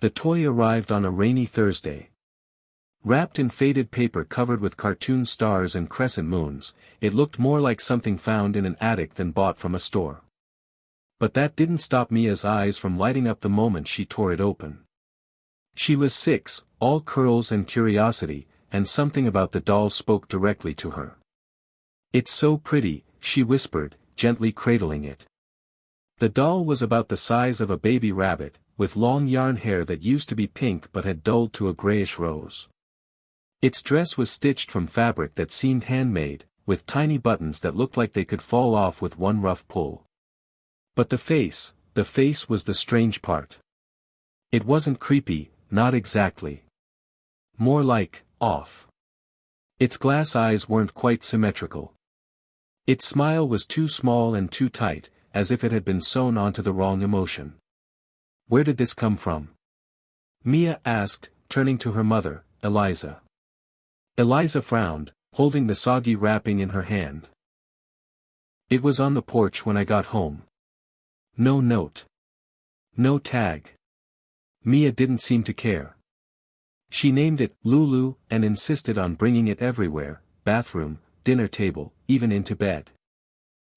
The toy arrived on a rainy Thursday. Wrapped in faded paper covered with cartoon stars and crescent moons, it looked more like something found in an attic than bought from a store. But that didn't stop Mia's eyes from lighting up the moment she tore it open. She was 6, all curls and curiosity, and something about the doll spoke directly to her. "It's so pretty," she whispered, gently cradling it. The doll was about the size of a baby rabbit, with long yarn hair that used to be pink but had dulled to a grayish rose. Its dress was stitched from fabric that seemed handmade, with tiny buttons that looked like they could fall off with one rough pull. But the face was the strange part. It wasn't creepy, not exactly. More like, off. Its glass eyes weren't quite symmetrical. Its smile was too small and too tight, as if it had been sewn onto the wrong emotion. "Where did this come from?" Mia asked, turning to her mother, Eliza. Eliza frowned, holding the soggy wrapping in her hand. "It was on the porch when I got home. No note. No tag." Mia didn't seem to care. She named it Lulu and insisted on bringing it everywhere, bathroom, dinner table, even into bed.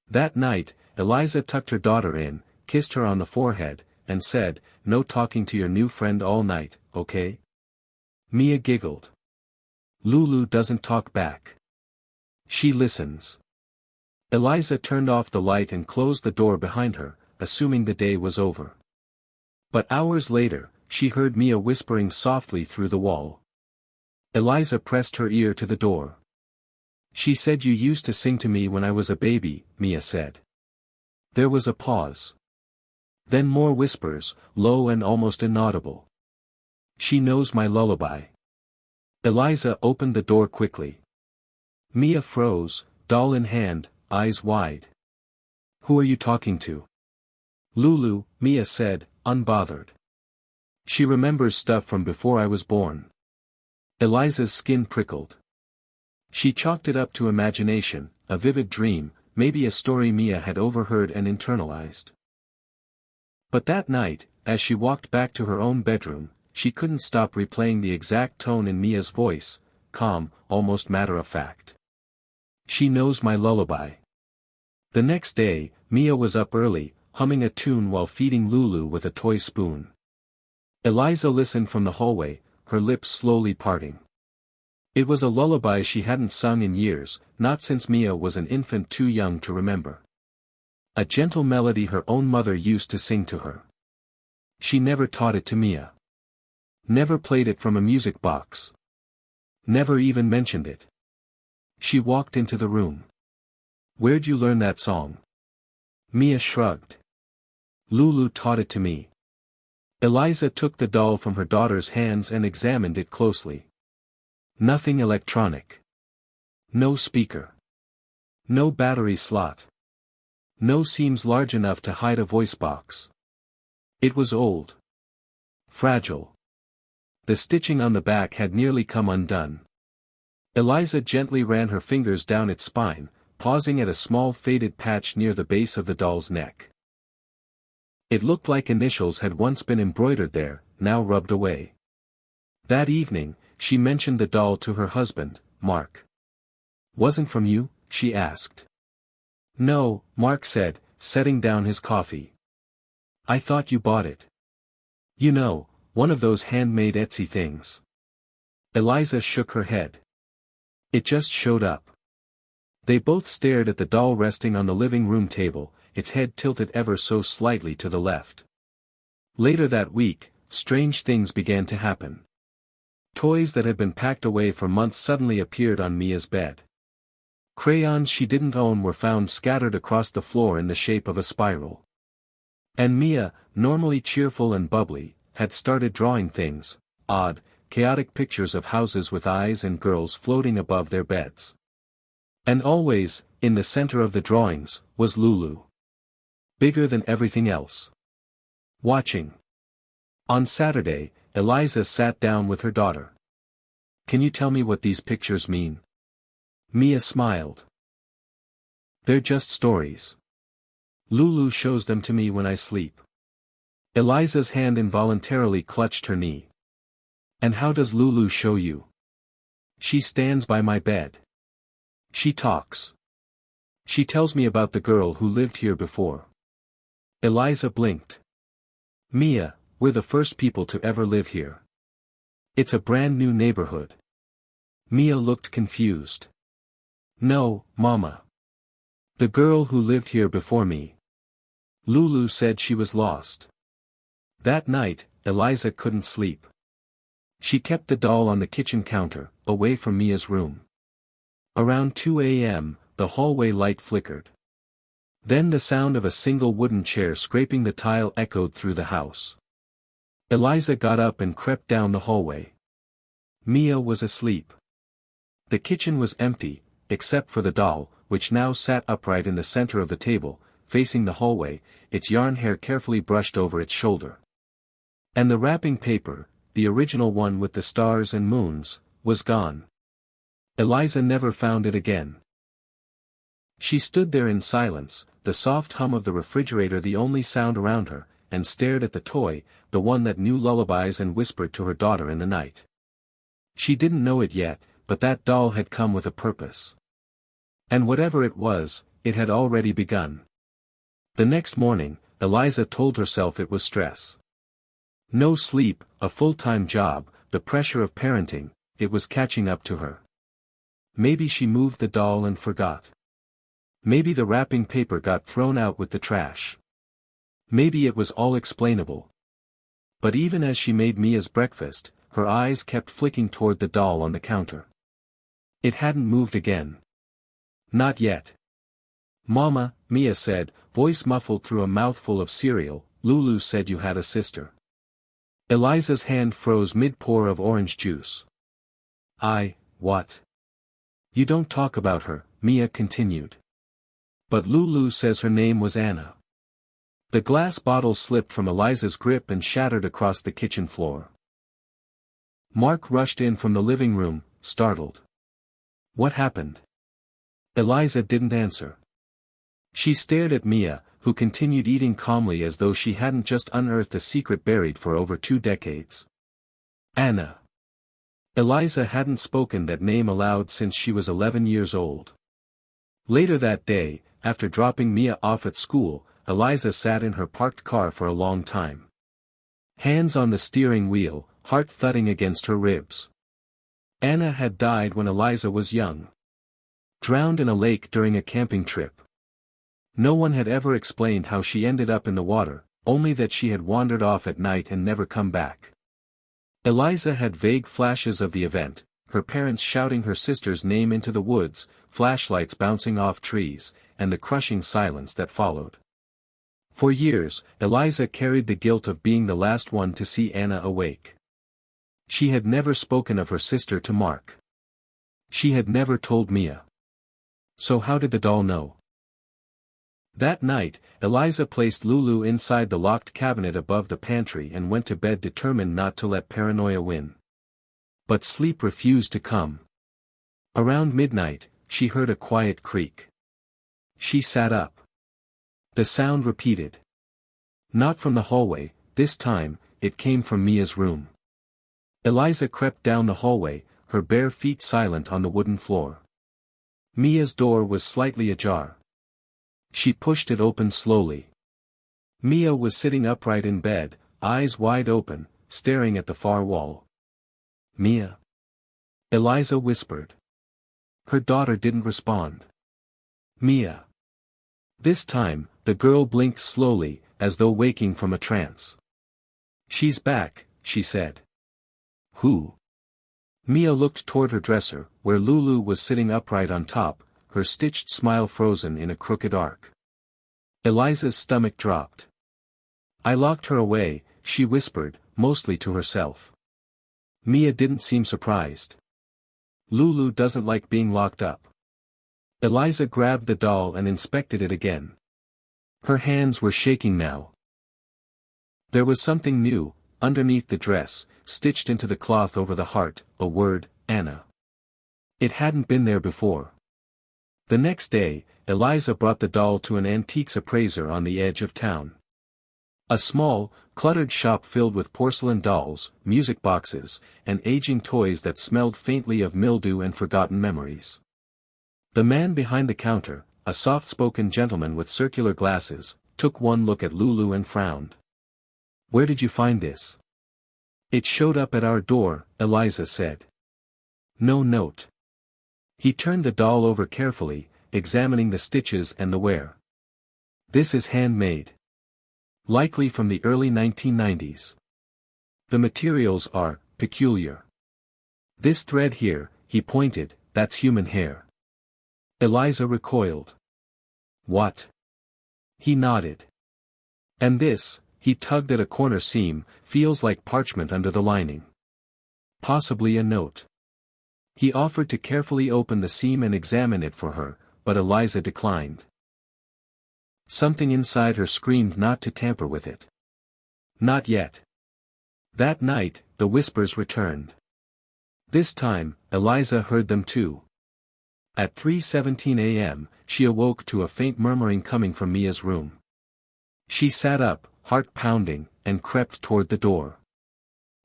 That night, Eliza tucked her daughter in, kissed her on the forehead, and said, "No talking to your new friend all night, okay?" Mia giggled. "Lulu doesn't talk back. She listens." Eliza turned off the light and closed the door behind her, assuming the day was over. But hours later, she heard Mia whispering softly through the wall. Eliza pressed her ear to the door. "She said you used to sing to me when I was a baby," Mia said. There was a pause. Then more whispers, low and almost inaudible. "She knows my lullaby." Eliza opened the door quickly. Mia froze, doll in hand, eyes wide. "Who are you talking to?" "Lulu," Mia said, unbothered. "She remembers stuff from before I was born." Eliza's skin prickled. She chalked it up to imagination, a vivid dream, maybe a story Mia had overheard and internalized. But that night, as she walked back to her own bedroom, she couldn't stop replaying the exact tone in Mia's voice, calm, almost matter-of-fact. "She knows my lullaby." The next day, Mia was up early, humming a tune while feeding Lulu with a toy spoon. Eliza listened from the hallway, her lips slowly parting. It was a lullaby she hadn't sung in years, not since Mia was an infant too young to remember. A gentle melody her own mother used to sing to her. She never taught it to Mia. Never played it from a music box. Never even mentioned it. She walked into the room. "Where'd you learn that song?" Mia shrugged. "Lulu taught it to me." Eliza took the doll from her daughter's hands and examined it closely. Nothing electronic. No speaker. No battery slot. No seams large enough to hide a voice box. It was old. Fragile. The stitching on the back had nearly come undone. Eliza gently ran her fingers down its spine, pausing at a small faded patch near the base of the doll's neck. It looked like initials had once been embroidered there, now rubbed away. That evening, she mentioned the doll to her husband, Mark. "Wasn't from you?" she asked. "No," Mark said, setting down his coffee. "I thought you bought it. You know, one of those handmade Etsy things." Eliza shook her head. "It just showed up." They both stared at the doll resting on the living room table, its head tilted ever so slightly to the left. Later that week, strange things began to happen. Toys that had been packed away for months suddenly appeared on Mia's bed. Crayons she didn't own were found scattered across the floor in the shape of a spiral. And Mia, normally cheerful and bubbly, had started drawing things, odd, chaotic pictures of houses with eyes and girls floating above their beds. And always, in the center of the drawings, was Lulu. Bigger than everything else. Watching. On Saturday, Eliza sat down with her daughter. "Can you tell me what these pictures mean?" Mia smiled. "They're just stories. Lulu shows them to me when I sleep." Eliza's hand involuntarily clutched her knee. And how does Lulu show you? She stands by my bed. She talks. She tells me about the girl who lived here before. Eliza blinked. Mia, we're the first people to ever live here. It's a brand new neighborhood. Mia looked confused. No, Mama. The girl who lived here before me. Lulu said she was lost. That night, Eliza couldn't sleep. She kept the doll on the kitchen counter, away from Mia's room. Around 2 a.m., the hallway light flickered. Then the sound of a single wooden chair scraping the tile echoed through the house. Eliza got up and crept down the hallway. Mia was asleep. The kitchen was empty, except for the doll, which now sat upright in the center of the table, facing the hallway, its yarn hair carefully brushed over its shoulder. And the wrapping paper, the original one with the stars and moons, was gone. Eliza never found it again. She stood there in silence, the soft hum of the refrigerator the only sound around her, and stared at the toy, the one that knew lullabies and whispered to her daughter in the night. She didn't know it yet, but that doll had come with a purpose. And whatever it was, it had already begun. The next morning, Eliza told herself it was stress. No sleep, a full-time job, the pressure of parenting, it was catching up to her. Maybe she moved the doll and forgot. Maybe the wrapping paper got thrown out with the trash. Maybe it was all explainable. But even as she made Mia's breakfast, her eyes kept flicking toward the doll on the counter. It hadn't moved again. Not yet. Mama, Mia said, voice muffled through a mouthful of cereal, Lulu said you had a sister. Eliza's hand froze mid-pour of orange juice. What? You don't talk about her, Mia continued. But Lulu says her name was Anna. The glass bottle slipped from Eliza's grip and shattered across the kitchen floor. Mark rushed in from the living room, startled. What happened? Eliza didn't answer. She stared at Mia, who continued eating calmly as though she hadn't just unearthed a secret buried for over 2 decades. Anna. Eliza hadn't spoken that name aloud since she was 11 years old. Later that day, after dropping Mia off at school, Eliza sat in her parked car for a long time. Hands on the steering wheel, heart thudding against her ribs. Anna had died when Eliza was young. Drowned in a lake during a camping trip. No one had ever explained how she ended up in the water, only that she had wandered off at night and never come back. Eliza had vague flashes of the event, her parents shouting her sister's name into the woods, flashlights bouncing off trees, and the crushing silence that followed. For years, Eliza carried the guilt of being the last one to see Anna awake. She had never spoken of her sister to Mark. She had never told Mia. So how did the doll know? That night, Eliza placed Lulu inside the locked cabinet above the pantry and went to bed determined not to let paranoia win. But sleep refused to come. Around midnight, she heard a quiet creak. She sat up. The sound repeated. Not from the hallway, this time, it came from Mia's room. Eliza crept down the hallway, her bare feet silent on the wooden floor. Mia's door was slightly ajar. She pushed it open slowly. Mia was sitting upright in bed, eyes wide open, staring at the far wall. Mia? Eliza whispered. Her daughter didn't respond. Mia. This time, the girl blinked slowly, as though waking from a trance. She's back, she said. Who? Mia looked toward her dresser, where Lulu was sitting upright on top, her stitched smile frozen in a crooked arc. Eliza's stomach dropped. I locked her away, she whispered, mostly to herself. Mia didn't seem surprised. Lulu doesn't like being locked up. Eliza grabbed the doll and inspected it again. Her hands were shaking now. There was something new, underneath the dress, stitched into the cloth over the heart, a word, Anna. It hadn't been there before. The next day, Eliza brought the doll to an antiques appraiser on the edge of town. A small, cluttered shop filled with porcelain dolls, music boxes, and aging toys that smelled faintly of mildew and forgotten memories. The man behind the counter, a soft-spoken gentleman with circular glasses, took one look at Lulu and frowned. "Where did you find this?" "It showed up at our door," Eliza said. "No note." He turned the doll over carefully, examining the stitches and the wear. "This is handmade. Likely from the early 1990s. The materials are peculiar. This thread here," he pointed, "that's human hair." Eliza recoiled. "What?" He nodded. "And this," he tugged at a corner seam, "feels like parchment under the lining. Possibly a note." He offered to carefully open the seam and examine it for her, but Eliza declined. Something inside her screamed not to tamper with it. Not yet. That night, the whispers returned. This time, Eliza heard them too. At 3:17 a.m., she awoke to a faint murmuring coming from Mia's room. She sat up, heart pounding, and crept toward the door.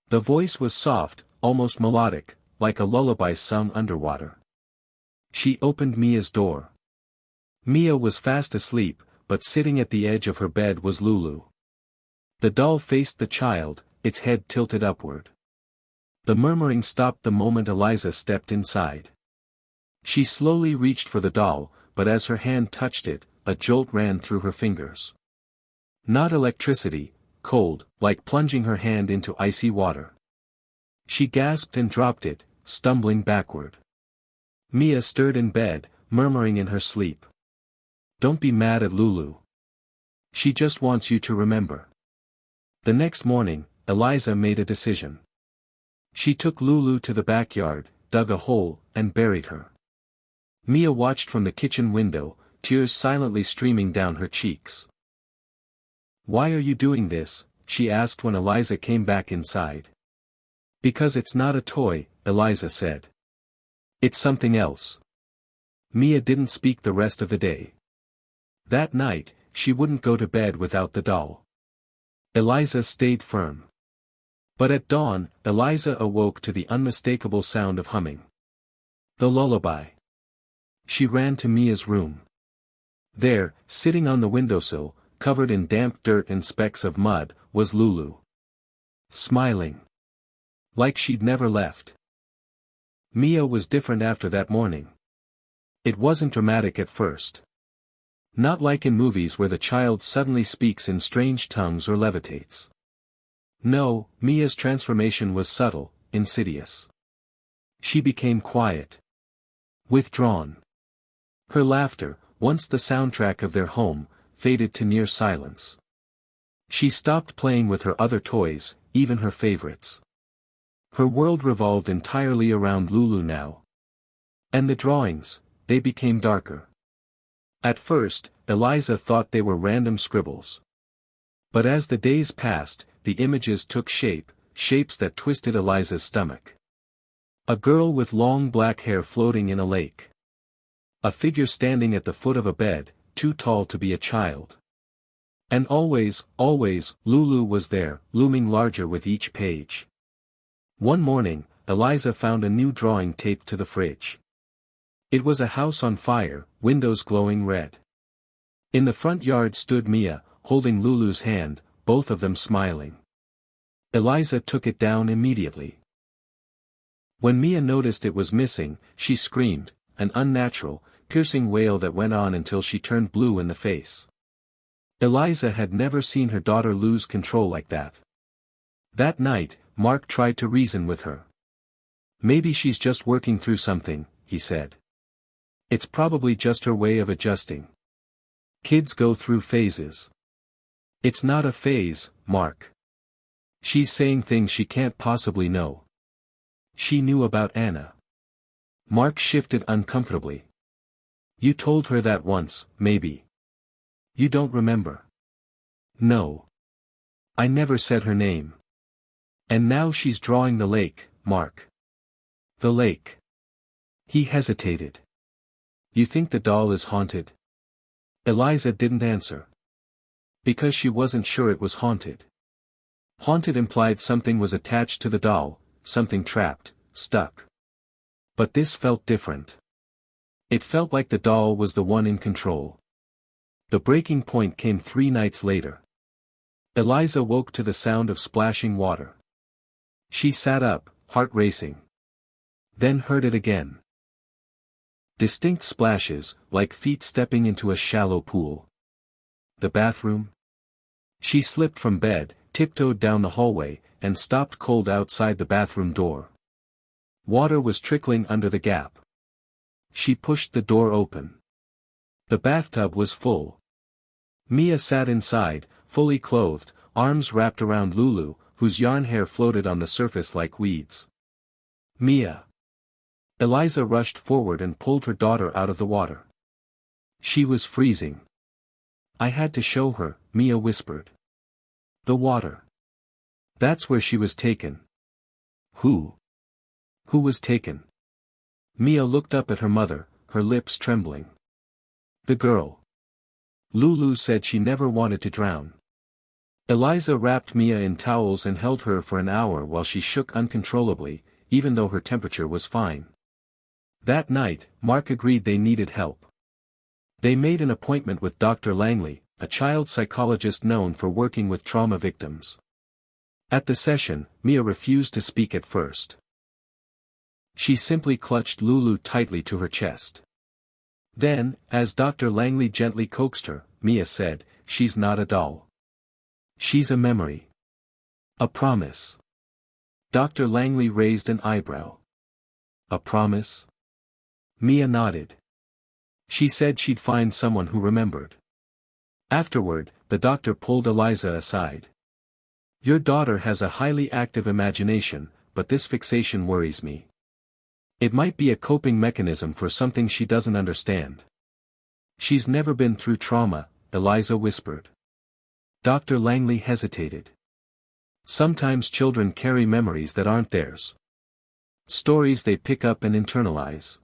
The voice was soft, almost melodic, like a lullaby sung underwater. She opened Mia's door. Mia was fast asleep, but sitting at the edge of her bed was Lulu. The doll faced the child, its head tilted upward. The murmuring stopped the moment Eliza stepped inside. She slowly reached for the doll, but as her hand touched it, a jolt ran through her fingers. Not electricity, cold, like plunging her hand into icy water. She gasped and dropped it, stumbling backward. Mia stirred in bed, murmuring in her sleep. "Don't be mad at Lulu. She just wants you to remember." The next morning, Eliza made a decision. She took Lulu to the backyard, dug a hole, and buried her. Mia watched from the kitchen window, tears silently streaming down her cheeks. "Why are you doing this?" she asked when Eliza came back inside. "Because it's not a toy," Eliza said. "It's something else." Mia didn't speak the rest of the day. That night, she wouldn't go to bed without the doll. Eliza stayed firm. But at dawn, Eliza awoke to the unmistakable sound of humming. The lullaby. She ran to Mia's room. There, sitting on the windowsill, covered in damp dirt and specks of mud, was Lulu. Smiling. Like she'd never left. Mia was different after that morning. It wasn't dramatic at first. Not like in movies where the child suddenly speaks in strange tongues or levitates. No, Mia's transformation was subtle, insidious. She became quiet. Withdrawn. Her laughter, once the soundtrack of their home, faded to near silence. She stopped playing with her other toys, even her favorites. Her world revolved entirely around Lulu now. And the drawings, they became darker. At first, Eliza thought they were random scribbles. But as the days passed, the images took shape, shapes that twisted Eliza's stomach. A girl with long black hair floating in a lake. A figure standing at the foot of a bed, too tall to be a child. And always, always, Lulu was there, looming larger with each page. One morning, Eliza found a new drawing taped to the fridge. It was a house on fire, windows glowing red. In the front yard stood Mia, holding Lulu's hand, both of them smiling. Eliza took it down immediately. When Mia noticed it was missing, she screamed, an unnatural, piercing wail that went on until she turned blue in the face. Eliza had never seen her daughter lose control like that. That night, Mark tried to reason with her. "Maybe she's just working through something," he said. "It's probably just her way of adjusting. Kids go through phases." "It's not a phase, Mark. She's saying things she can't possibly know. She knew about Anna." Mark shifted uncomfortably. "You told her that once, maybe. You don't remember?" "No. I never said her name. And now she's drawing the lake, Mark." "The lake." He hesitated. "You think the doll is haunted?" Eliza didn't answer. Because she wasn't sure it was haunted. Haunted implied something was attached to the doll, something trapped, stuck. But this felt different. It felt like the doll was the one in control. The breaking point came 3 nights later. Eliza woke to the sound of splashing water. She sat up, heart racing. Then heard it again. Distinct splashes, like feet stepping into a shallow pool. The bathroom? She slipped from bed, tiptoed down the hallway, and stopped cold outside the bathroom door. Water was trickling under the gap. She pushed the door open. The bathtub was full. Mia sat inside, fully clothed, arms wrapped around Lulu, whose yarn hair floated on the surface like weeds. Mia. Eliza rushed forward and pulled her daughter out of the water. She was freezing. I had to show her, Mia whispered. The water. That's where she was taken. Who? Who was taken? Mia looked up at her mother, her lips trembling. The girl. Lulu said she never wanted to drown. Eliza wrapped Mia in towels and held her for an hour while she shook uncontrollably, even though her temperature was fine. That night, Mark agreed they needed help. They made an appointment with Dr. Langley, a child psychologist known for working with trauma victims. At the session, Mia refused to speak at first. She simply clutched Lulu tightly to her chest. Then, as Dr. Langley gently coaxed her, Mia said, "She's not a doll. She's a memory. A promise." Dr. Langley raised an eyebrow. A promise? Mia nodded. She said she'd find someone who remembered. Afterward, the doctor pulled Eliza aside. Your daughter has a highly active imagination, but this fixation worries me. It might be a coping mechanism for something she doesn't understand. She's never been through trauma, Eliza whispered. Dr. Langley hesitated. Sometimes children carry memories that aren't theirs. Stories they pick up and internalize.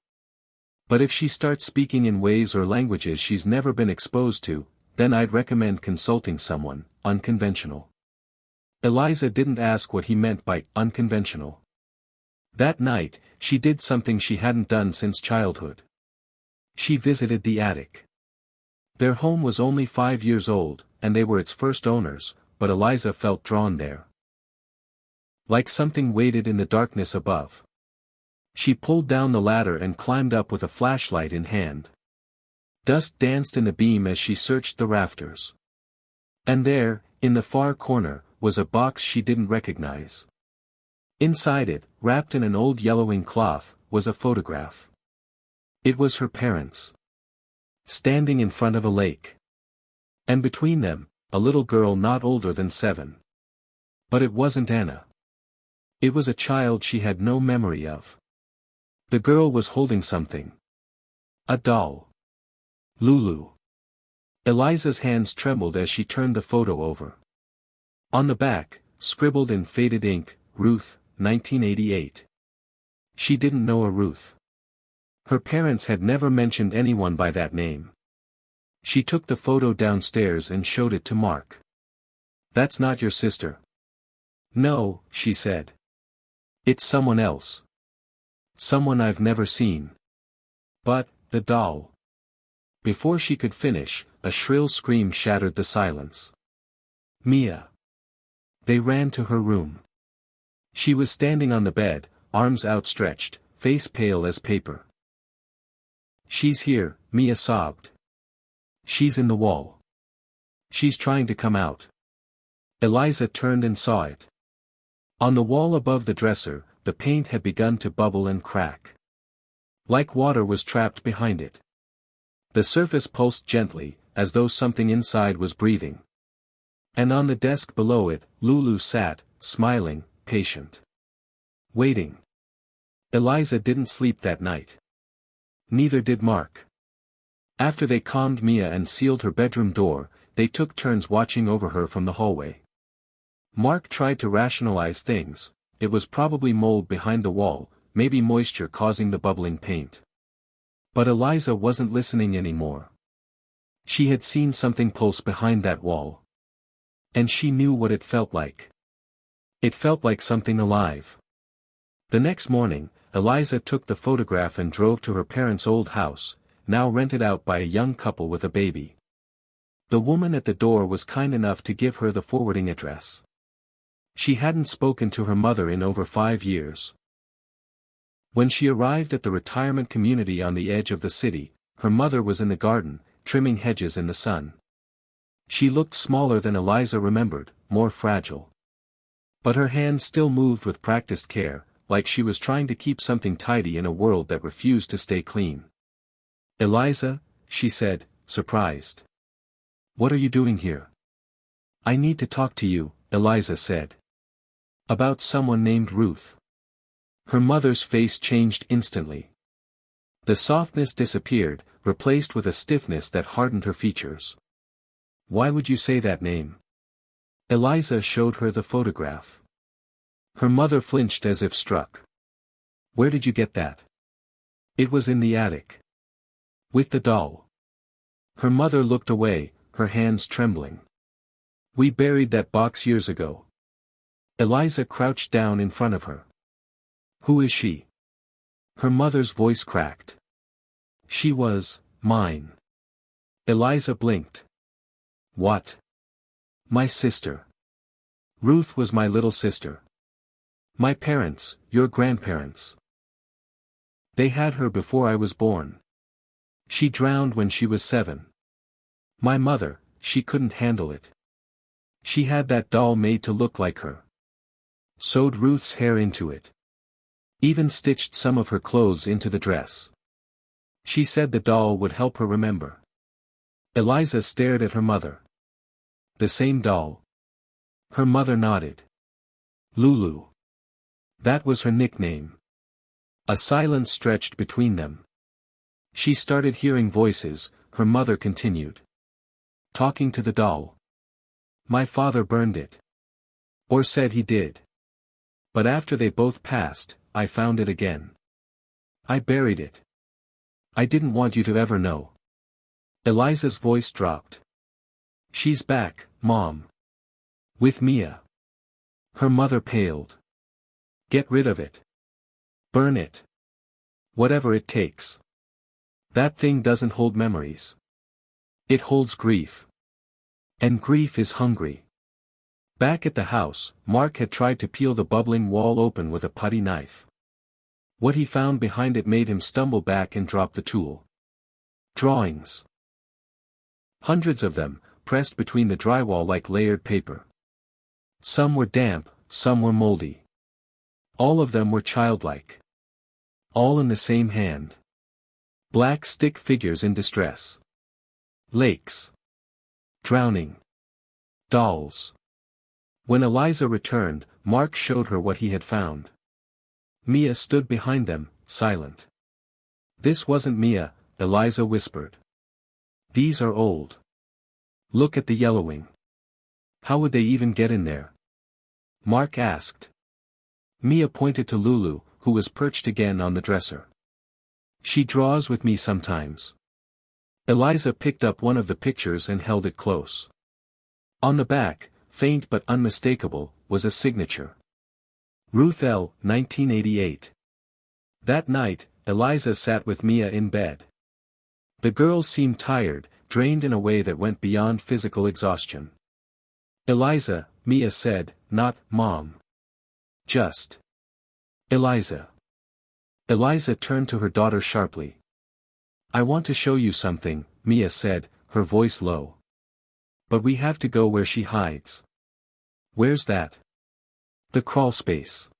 But if she starts speaking in ways or languages she's never been exposed to, then I'd recommend consulting someone, unconventional. Eliza didn't ask what he meant by unconventional. That night, she did something she hadn't done since childhood. She visited the attic. Their home was only 5 years old, and they were its first owners, but Eliza felt drawn there. Like something waited in the darkness above. She pulled down the ladder and climbed up with a flashlight in hand. Dust danced in the beam as she searched the rafters. And there, in the far corner, was a box she didn't recognize. Inside it, wrapped in an old yellowing cloth, was a photograph. It was her parents. Standing in front of a lake. And between them, a little girl not older than 7. But it wasn't Anna. It was a child she had no memory of. The girl was holding something. A doll. Lulu. Eliza's hands trembled as she turned the photo over. On the back, scribbled in faded ink, Ruth, 1988. She didn't know a Ruth. Her parents had never mentioned anyone by that name. She took the photo downstairs and showed it to Mark. That's not your sister. No, she said. It's someone else. Someone I've never seen. But, the doll. Before she could finish, a shrill scream shattered the silence. Mia. They ran to her room. She was standing on the bed, arms outstretched, face pale as paper. She's here, Mia sobbed. She's in the wall. She's trying to come out. Eliza turned and saw it. On the wall above the dresser, the paint had begun to bubble and crack. Like water was trapped behind it. The surface pulsed gently, as though something inside was breathing. And on the desk below it, Lulu sat, smiling, patient. Waiting. Eliza didn't sleep that night. Neither did Mark. After they calmed Mia and sealed her bedroom door, they took turns watching over her from the hallway. Mark tried to rationalize things. It was probably mold behind the wall, maybe moisture causing the bubbling paint. But Eliza wasn't listening anymore. She had seen something pulse behind that wall. And she knew what it felt like. It felt like something alive. The next morning, Eliza took the photograph and drove to her parents' old house, now rented out by a young couple with a baby. The woman at the door was kind enough to give her the forwarding address. She hadn't spoken to her mother in over 5 years. When she arrived at the retirement community on the edge of the city, her mother was in the garden, trimming hedges in the sun. She looked smaller than Eliza remembered, more fragile. But her hands still moved with practiced care, like she was trying to keep something tidy in a world that refused to stay clean. "Eliza," she said, surprised. "What are you doing here?" "I need to talk to you," Eliza said. "About someone named Ruth." Her mother's face changed instantly. The softness disappeared, replaced with a stiffness that hardened her features. "Why would you say that name?" Eliza showed her the photograph. Her mother flinched as if struck. "Where did you get that?" "It was in the attic. With the doll." Her mother looked away, her hands trembling. "We buried that box years ago." Eliza crouched down in front of her. "Who is she?" Her mother's voice cracked. "She was mine." Eliza blinked. "What?" "My sister. Ruth was my little sister. My parents, your grandparents. They had her before I was born. She drowned when she was 7. My mother, she couldn't handle it. She had that doll made to look like her. Sewed Ruth's hair into it. Even stitched some of her clothes into the dress. She said the doll would help her remember." Eliza stared at her mother. "The same doll?" Her mother nodded. "Lulu. That was her nickname." A silence stretched between them. She started hearing voices, her mother continued. "Talking to the doll. My father burned it. Or said he did. But after they both passed, I found it again. I buried it. I didn't want you to ever know." Eliza's voice dropped. "She's back, Mom. With Mia." Her mother paled. "Get rid of it. Burn it. Whatever it takes. That thing doesn't hold memories. It holds grief. And grief is hungry." Back at the house, Mark had tried to peel the bubbling wall open with a putty knife. What he found behind it made him stumble back and drop the tool. Drawings. Hundreds of them, pressed between the drywall like layered paper. Some were damp, some were moldy. All of them were childlike. All in the same hand. Black stick figures in distress. Lakes. Drowning. Dolls. When Eliza returned, Mark showed her what he had found. Mia stood behind them, silent. "This wasn't Mia," Eliza whispered. "These are old. Look at the yellowing. How would they even get in there?" Mark asked. Mia pointed to Lulu, who was perched again on the dresser. "She draws with me sometimes." Eliza picked up one of the pictures and held it close. On the back, faint but unmistakable, was a signature. Ruth L., 1988. That night, Eliza sat with Mia in bed. The girl seemed tired, drained in a way that went beyond physical exhaustion. "Eliza," Mia said, "not Mom. Just Eliza." Eliza turned to her daughter sharply. "I want to show you something," Mia said, her voice low. "But we have to go where she hides." "Where's that?" "The crawlspace."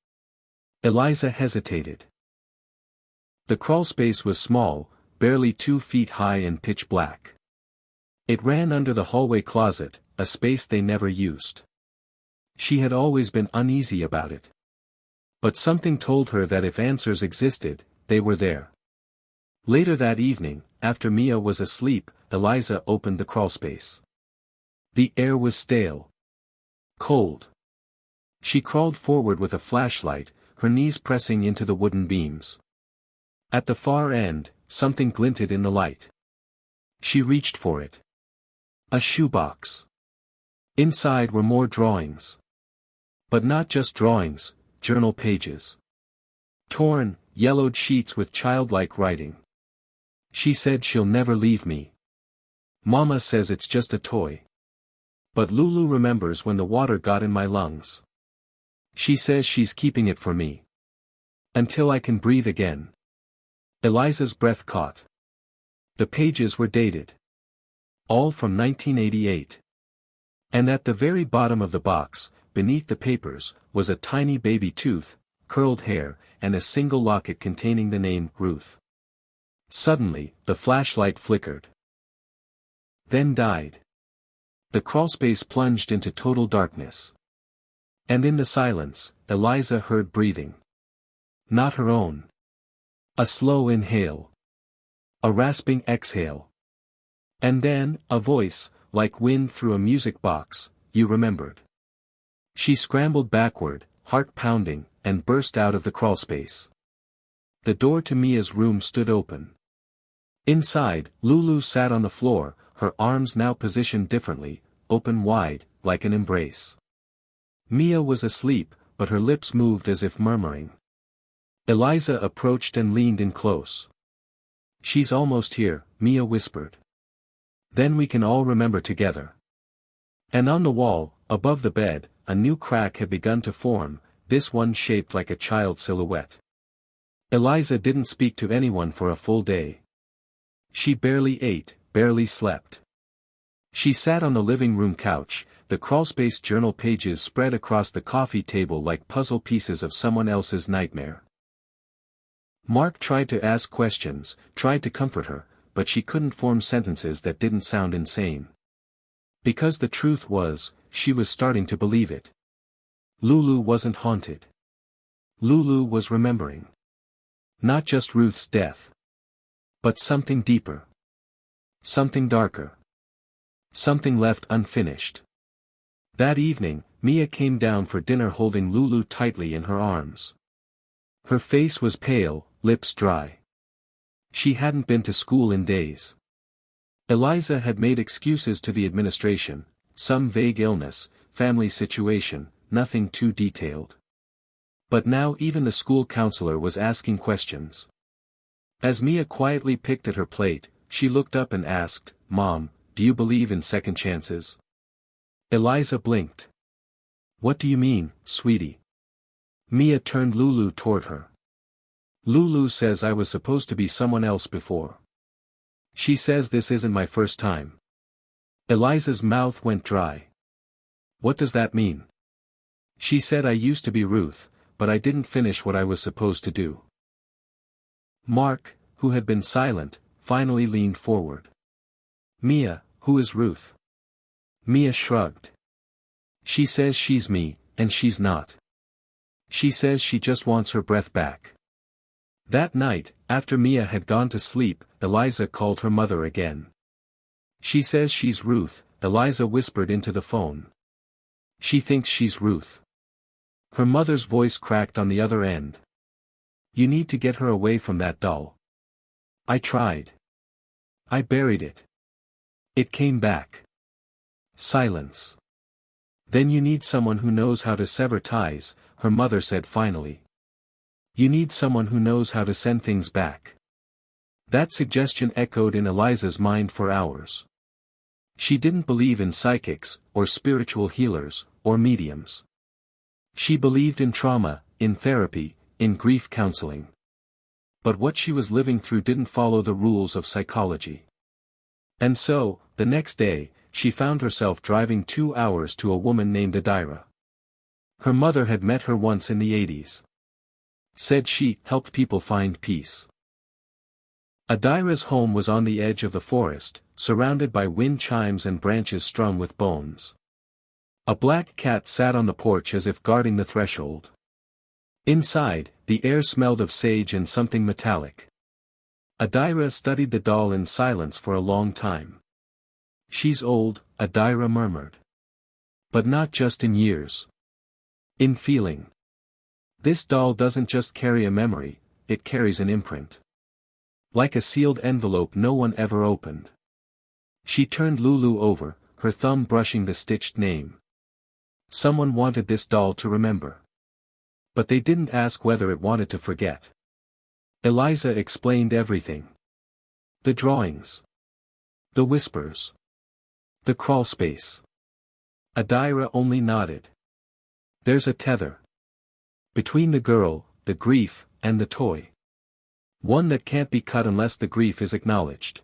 Eliza hesitated. The crawlspace was small, barely 2 feet high and pitch black. It ran under the hallway closet, a space they never used. She had always been uneasy about it. But something told her that if answers existed, they were there. Later that evening, after Mia was asleep, Eliza opened the crawlspace. The air was stale. Cold. She crawled forward with a flashlight, her knees pressing into the wooden beams. At the far end, something glinted in the light. She reached for it. A shoebox. Inside were more drawings. But not just drawings, journal pages. Torn, yellowed sheets with childlike writing. She said she'll never leave me. Mama says it's just a toy. But Lulu remembers when the water got in my lungs. She says she's keeping it for me. Until I can breathe again. Eliza's breath caught. The pages were dated. All from 1988. And at the very bottom of the box, beneath the papers, was a tiny baby tooth, curled hair, and a single locket containing the name Ruth. Suddenly, the flashlight flickered. Then died. The crawlspace plunged into total darkness. And in the silence, Eliza heard breathing. Not her own. A slow inhale. A rasping exhale. And then, a voice, like wind through a music box, "You remembered." She scrambled backward, heart pounding, and burst out of the crawlspace. The door to Mia's room stood open. Inside, Lulu sat on the floor, her arms now positioned differently, open wide, like an embrace. Mia was asleep, but her lips moved as if murmuring. Eliza approached and leaned in close. "She's almost here," Mia whispered. "Then we can all remember together." And on the wall, above the bed, a new crack had begun to form, this one shaped like a child's silhouette. Eliza didn't speak to anyone for a full day. She barely ate, barely slept. She sat on the living room couch, the crawlspace journal pages spread across the coffee table like puzzle pieces of someone else's nightmare. Mark tried to ask questions, tried to comfort her, but she couldn't form sentences that didn't sound insane. Because the truth was, she was starting to believe it. Lulu wasn't haunted. Lulu was remembering. Not just Ruth's death. But something deeper. Something darker. Something left unfinished. That evening, Mia came down for dinner holding Lulu tightly in her arms. Her face was pale, lips dry. She hadn't been to school in days. Eliza had made excuses to the administration, some vague illness, family situation, nothing too detailed. But now even the school counselor was asking questions. As Mia quietly picked at her plate, she looked up and asked, "Mom, do you believe in second chances?" Eliza blinked. "What do you mean, sweetie?" Mia turned Lulu toward her. "Lulu says I was supposed to be someone else before. She says this isn't my first time." Eliza's mouth went dry. "What does that mean?" "She said I used to be Ruth, but I didn't finish what I was supposed to do." Mark, who had been silent, finally leaned forward. "Mia, who is Ruth?" Mia shrugged. "She says she's me, and she's not. She says she just wants her breath back." That night, after Mia had gone to sleep, Eliza called her mother again. "She says she's Ruth," Eliza whispered into the phone. "She thinks she's Ruth." Her mother's voice cracked on the other end. "You need to get her away from that doll." "I tried. I buried it. It came back." Silence. "Then you need someone who knows how to sever ties," her mother said finally. "You need someone who knows how to send things back." That suggestion echoed in Eliza's mind for hours. She didn't believe in psychics, or spiritual healers, or mediums. She believed in trauma, in therapy, in grief counseling. But what she was living through didn't follow the rules of psychology. And so, the next day, she found herself driving 2 hours to a woman named Adira. Her mother had met her once in the 80s. Said she helped people find peace. Adira's home was on the edge of the forest, surrounded by wind chimes and branches strung with bones. A black cat sat on the porch as if guarding the threshold. Inside, the air smelled of sage and something metallic. Adira studied the doll in silence for a long time. "She's old," Adira murmured. "But not just in years. In feeling. This doll doesn't just carry a memory, it carries an imprint. Like a sealed envelope no one ever opened." She turned Lulu over, her thumb brushing the stitched name. Someone wanted this doll to remember. But they didn't ask whether it wanted to forget. Eliza explained everything. The drawings. The whispers. The crawl space. Adira only nodded. There's a tether. Between the girl, the grief, and the toy. One that can't be cut unless the grief is acknowledged.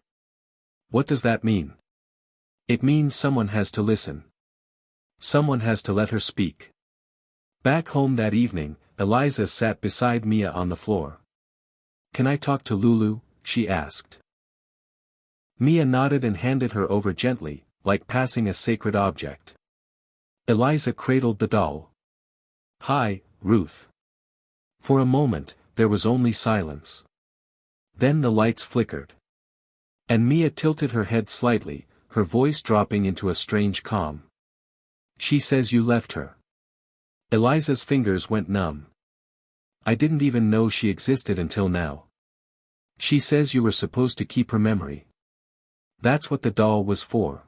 What does that mean? It means someone has to listen. Someone has to let her speak. Back home that evening, Eliza sat beside Mia on the floor. Can I talk to Lulu? She asked. Mia nodded and handed her over gently, like passing a sacred object. Eliza cradled the doll. Hi, Ruth. For a moment, there was only silence. Then the lights flickered. And Mia tilted her head slightly, her voice dropping into a strange calm. She says you left her. Eliza's fingers went numb. I didn't even know she existed until now. She says you were supposed to keep her memory. That's what the doll was for.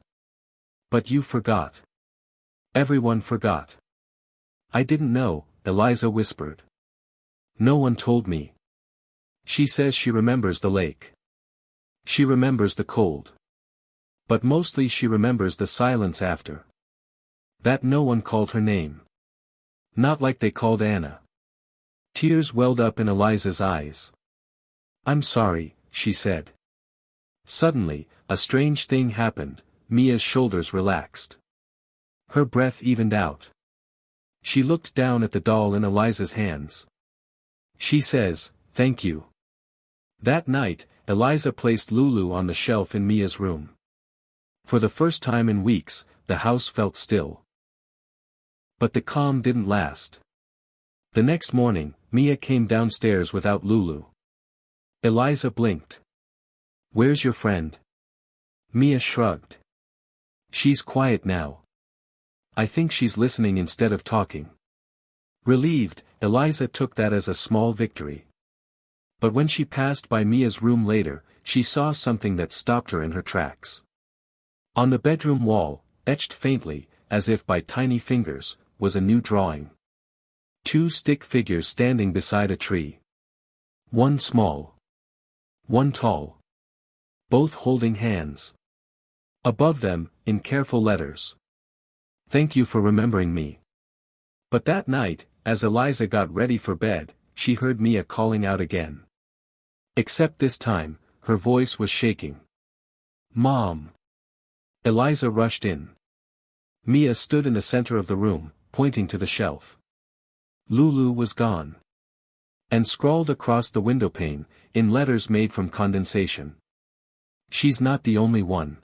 But you forgot. Everyone forgot. I didn't know, Eliza whispered. No one told me. She says she remembers the lake. She remembers the cold. But mostly she remembers the silence after. That no one called her name. Not like they called Anna. Tears welled up in Eliza's eyes. I'm sorry, she said. Suddenly, a strange thing happened. Mia's shoulders relaxed. Her breath evened out. She looked down at the doll in Eliza's hands. She says, thank you. That night, Eliza placed Lulu on the shelf in Mia's room. For the first time in weeks, the house felt still. But the calm didn't last. The next morning, Mia came downstairs without Lulu. Eliza blinked. Where's your friend? Mia shrugged. She's quiet now. I think she's listening instead of talking. Relieved, Eliza took that as a small victory. But when she passed by Mia's room later, she saw something that stopped her in her tracks. On the bedroom wall, etched faintly, as if by tiny fingers, was a new drawing. 2 stick figures standing beside a tree. One small. One tall. Both holding hands. Above them, in careful letters. Thank you for remembering me. But that night, as Eliza got ready for bed, she heard Mia calling out again. Except this time, her voice was shaking. Mom! Eliza rushed in. Mia stood in the center of the room, pointing to the shelf. Lulu was gone. And scrawled across the windowpane, in letters made from condensation. She's not the only one.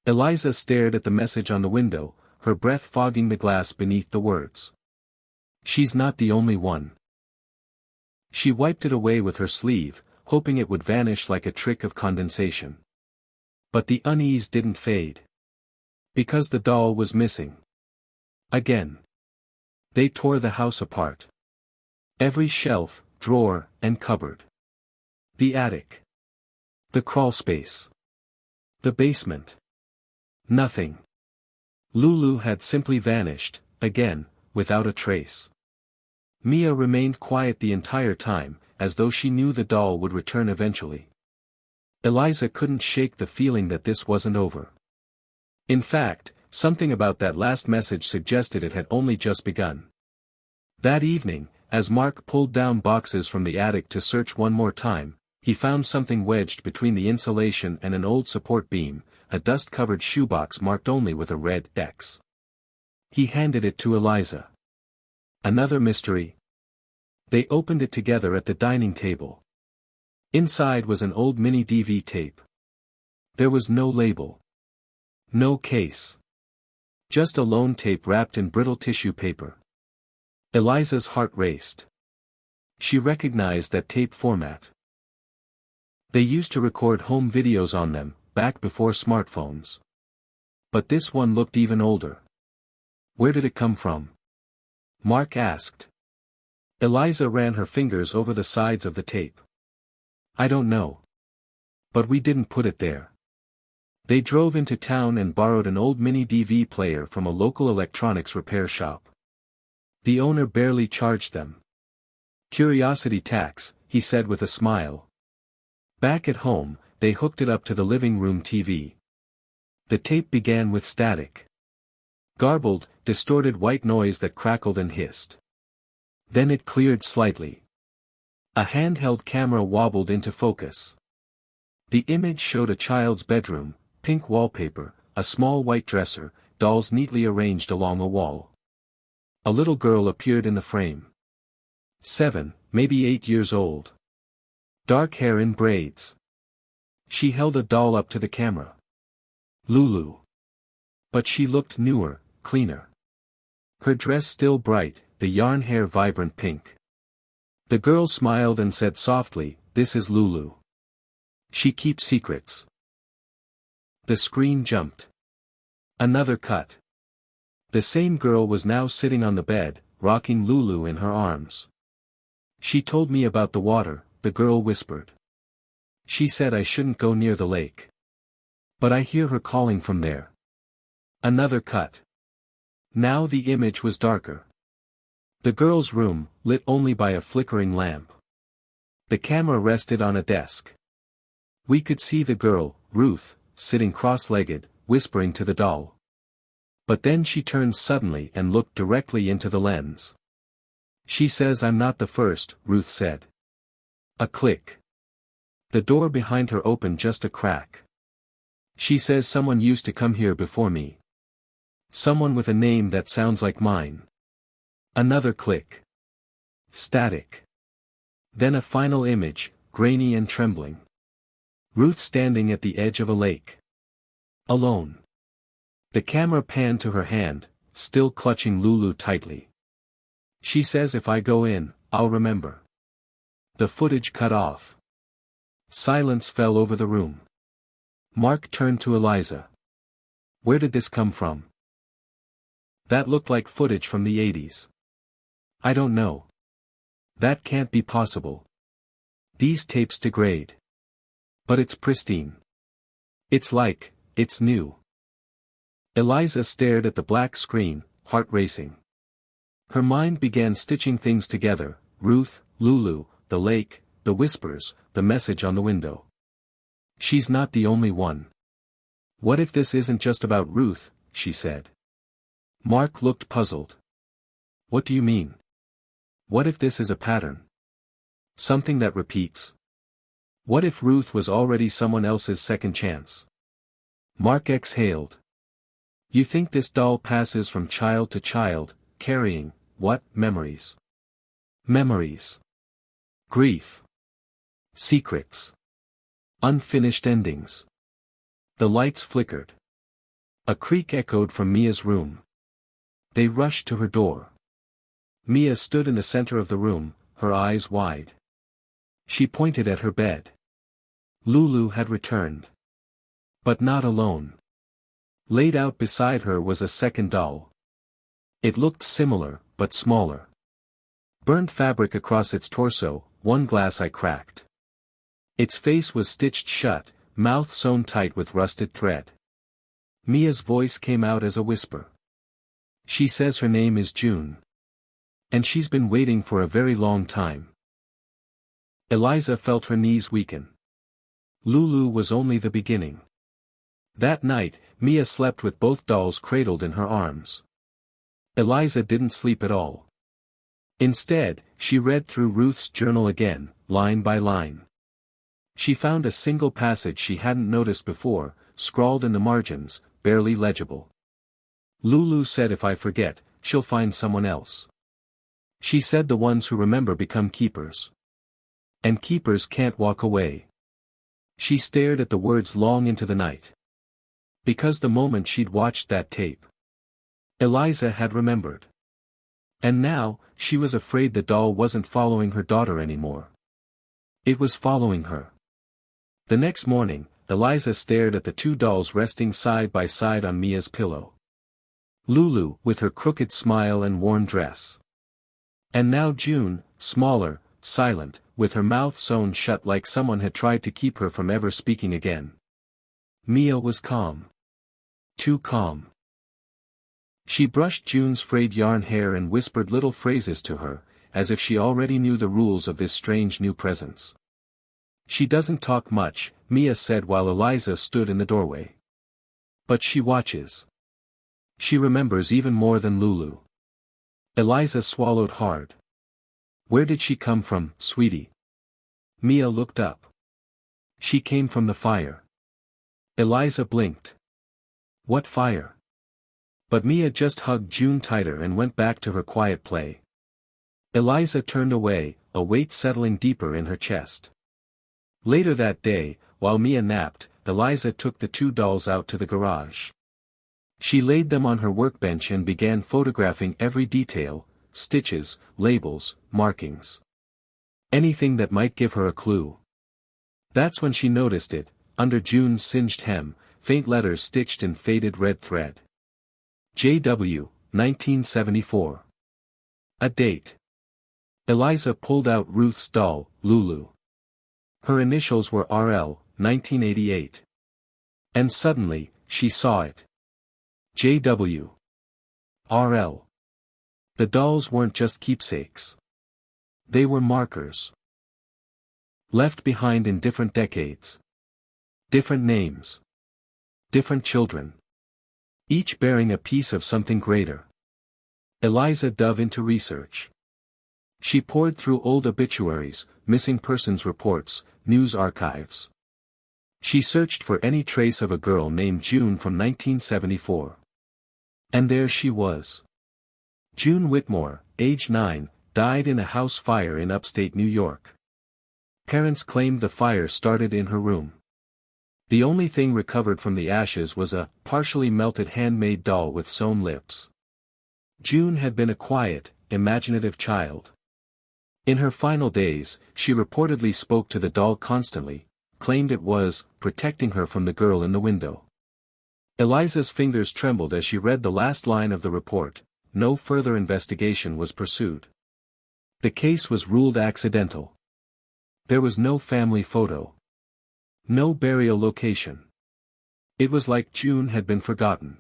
Eliza stared at the message on the window, her breath fogging the glass beneath the words. She's not the only one. She wiped it away with her sleeve, hoping it would vanish like a trick of condensation. But the unease didn't fade. Because the doll was missing. Again. They tore the house apart. Every shelf, drawer, and cupboard. The attic. The crawl space. The basement. Nothing. Lulu had simply vanished, again, without a trace. Mia remained quiet the entire time, as though she knew the doll would return eventually. Eliza couldn't shake the feeling that this wasn't over. In fact, something about that last message suggested it had only just begun. That evening, as Mark pulled down boxes from the attic to search one more time, he found something wedged between the insulation and an old support beam, a dust-covered shoebox marked only with a red X. He handed it to Eliza. Another mystery. They opened it together at the dining table. Inside was an old mini DV tape. There was no label. No case. Just a lone tape wrapped in brittle tissue paper. Eliza's heart raced. She recognized that tape format. They used to record home videos on them, back before smartphones. But this one looked even older. Where did it come from? Mark asked. Eliza ran her fingers over the sides of the tape. I don't know. But we didn't put it there. They drove into town and borrowed an old mini DV player from a local electronics repair shop. The owner barely charged them. Curiosity tax, he said with a smile. Back at home, they hooked it up to the living room TV. The tape began with static. Garbled, distorted white noise that crackled and hissed. Then it cleared slightly. A handheld camera wobbled into focus. The image showed a child's bedroom, pink wallpaper, a small white dresser, dolls neatly arranged along a wall. A little girl appeared in the frame. 7, maybe 8 years old. Dark hair in braids. She held a doll up to the camera. Lulu. But she looked newer, cleaner. Her dress still bright, the yarn hair vibrant pink. The girl smiled and said softly, "This is Lulu. She keeps secrets." The screen jumped. Another cut. The same girl was now sitting on the bed, rocking Lulu in her arms. "She told me about the water," the girl whispered. "She said I shouldn't go near the lake. But I hear her calling from there." Another cut. Now the image was darker. The girl's room, lit only by a flickering lamp. The camera rested on a desk. We could see the girl, Ruth, sitting cross-legged, whispering to the doll. But then she turned suddenly and looked directly into the lens. "She says I'm not the first," Ruth said. A click. The door behind her opened just a crack. "She says someone used to come here before me. Someone with a name that sounds like mine." Another click. Static. Then a final image, grainy and trembling. Ruth standing at the edge of a lake. Alone. The camera panned to her hand, still clutching Lulu tightly. "She says if I go in, I'll remember." The footage cut off. Silence fell over the room. Mark turned to Eliza. "Where did this come from?" "That looked like footage from the 80s. "I don't know. That can't be possible. These tapes degrade. But it's pristine. It's new." Eliza stared at the black screen, heart racing. Her mind began stitching things together: Ruth, Lulu, the lake, the whispers, the message on the window. She's not the only one. "What if this isn't just about Ruth?" she said. Mark looked puzzled. "What do you mean? What if this is a pattern? Something that repeats? What if Ruth was already someone else's second chance?" Mark exhaled. "You think this doll passes from child to child, carrying, what, memories? Memories. Grief. Secrets. Unfinished endings." The lights flickered. A creak echoed from Mia's room. They rushed to her door. Mia stood in the center of the room, her eyes wide. She pointed at her bed. Lulu had returned. But not alone. Laid out beside her was a second doll. It looked similar, but smaller. Burnt fabric across its torso, one glass eye cracked. Its face was stitched shut, mouth sewn tight with rusted thread. Mia's voice came out as a whisper. "She says her name is June. And she's been waiting for a very long time." Eliza felt her knees weaken. Lulu was only the beginning. That night, Mia slept with both dolls cradled in her arms. Eliza didn't sleep at all. Instead, she read through Ruth's journal again, line by line. She found a single passage she hadn't noticed before, scrawled in the margins, barely legible. "Lulu said if I forget, she'll find someone else. She said the ones who remember become keepers. And keepers can't walk away." She stared at the words long into the night. Because the moment she'd watched that tape, Eliza had remembered. And now, she was afraid the doll wasn't following her daughter anymore. It was following her. The next morning, Eliza stared at the two dolls resting side by side on Mia's pillow. Lulu, with her crooked smile and worn dress. And now June, smaller, silent, with her mouth sewn shut like someone had tried to keep her from ever speaking again. Mia was calm. Too calm. She brushed June's frayed yarn hair and whispered little phrases to her, as if she already knew the rules of this strange new presence. She doesn't talk much, Mia said while Eliza stood in the doorway. But she watches. She remembers even more than Lulu. Eliza swallowed hard. Where did she come from, sweetie? Mia looked up. She came from the fire. Eliza blinked. What fire? But Mia just hugged June tighter and went back to her quiet play. Eliza turned away, a weight settling deeper in her chest. Later that day, while Mia napped, Eliza took the two dolls out to the garage. She laid them on her workbench and began photographing every detail, stitches, labels, markings. Anything that might give her a clue. That's when she noticed it, under June's singed hem, faint letters stitched in faded red thread. J.W., 1974. A date. Eliza pulled out Ruth's doll, Lulu. Her initials were R.L., 1988. And suddenly, she saw it. J.W. R.L. The dolls weren't just keepsakes. They were markers. Left behind in different decades. Different names. Different children. Each bearing a piece of something greater. Eliza dove into research. She pored through old obituaries, missing persons reports, news archives. She searched for any trace of a girl named June from 1974. And there she was. June Whitmore, age 9, died in a house fire in upstate New York. Parents claimed the fire started in her room. The only thing recovered from the ashes was a partially melted handmade doll with sewn lips. June had been a quiet, imaginative child. In her final days, she reportedly spoke to the doll constantly, claimed it was protecting her from the girl in the window. Eliza's fingers trembled as she read the last line of the report. No further investigation was pursued. The case was ruled accidental. There was no family photo. No burial location. It was like June had been forgotten.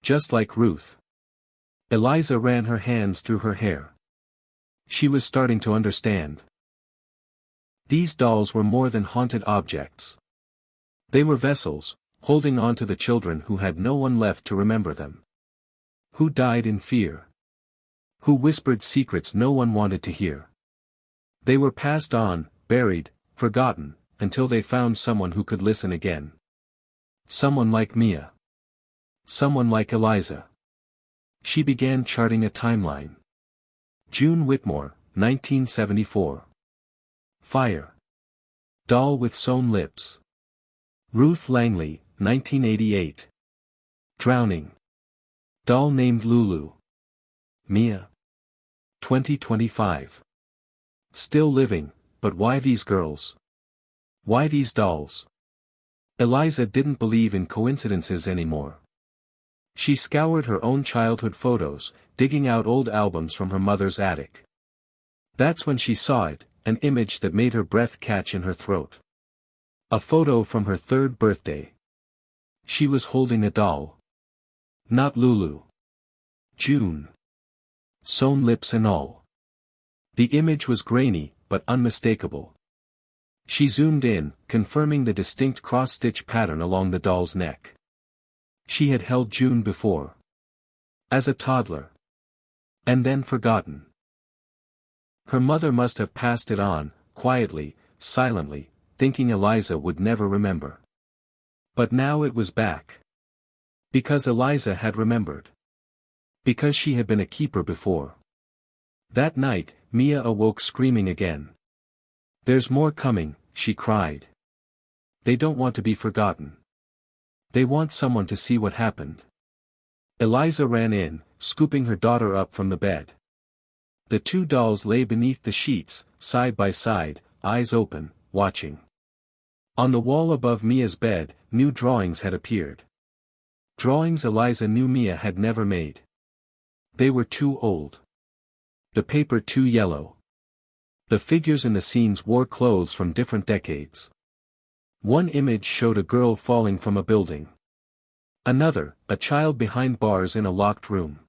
Just like Ruth. Eliza ran her hands through her hair. She was starting to understand. These dolls were more than haunted objects. They were vessels, holding on to the children who had no one left to remember them. Who died in fear. Who whispered secrets no one wanted to hear. They were passed on, buried, forgotten, until they found someone who could listen again. Someone like Mia. Someone like Eliza. She began charting a timeline. June Whitmore, 1974. Fire. Doll with sewn lips. Ruth Langley, 1988. Drowning. Doll named Lulu. Mia. 2025. Still living, but why these girls? Why these dolls? Eliza didn't believe in coincidences anymore. She scoured her own childhood photos, digging out old albums from her mother's attic. That's when she saw it, an image that made her breath catch in her throat. A photo from her 3rd birthday. She was holding a doll. Not Lulu. June. Sewn lips and all. The image was grainy, but unmistakable. She zoomed in, confirming the distinct cross-stitch pattern along the doll's neck. She had held June before. As a toddler. And then forgotten. Her mother must have passed it on, quietly, silently, thinking Eliza would never remember. But now it was back. Because Eliza had remembered. Because she had been a keeper before. That night, Mia awoke screaming again. There's more coming, she cried. They don't want to be forgotten. They want someone to see what happened. Eliza ran in, scooping her daughter up from the bed. The two dolls lay beneath the sheets, side by side, eyes open, watching. On the wall above Mia's bed, new drawings had appeared. Drawings Eliza knew Mia had never made. They were too old. The paper too yellow. The figures in the scenes wore clothes from different decades. One image showed a girl falling from a building. Another, a child behind bars in a locked room.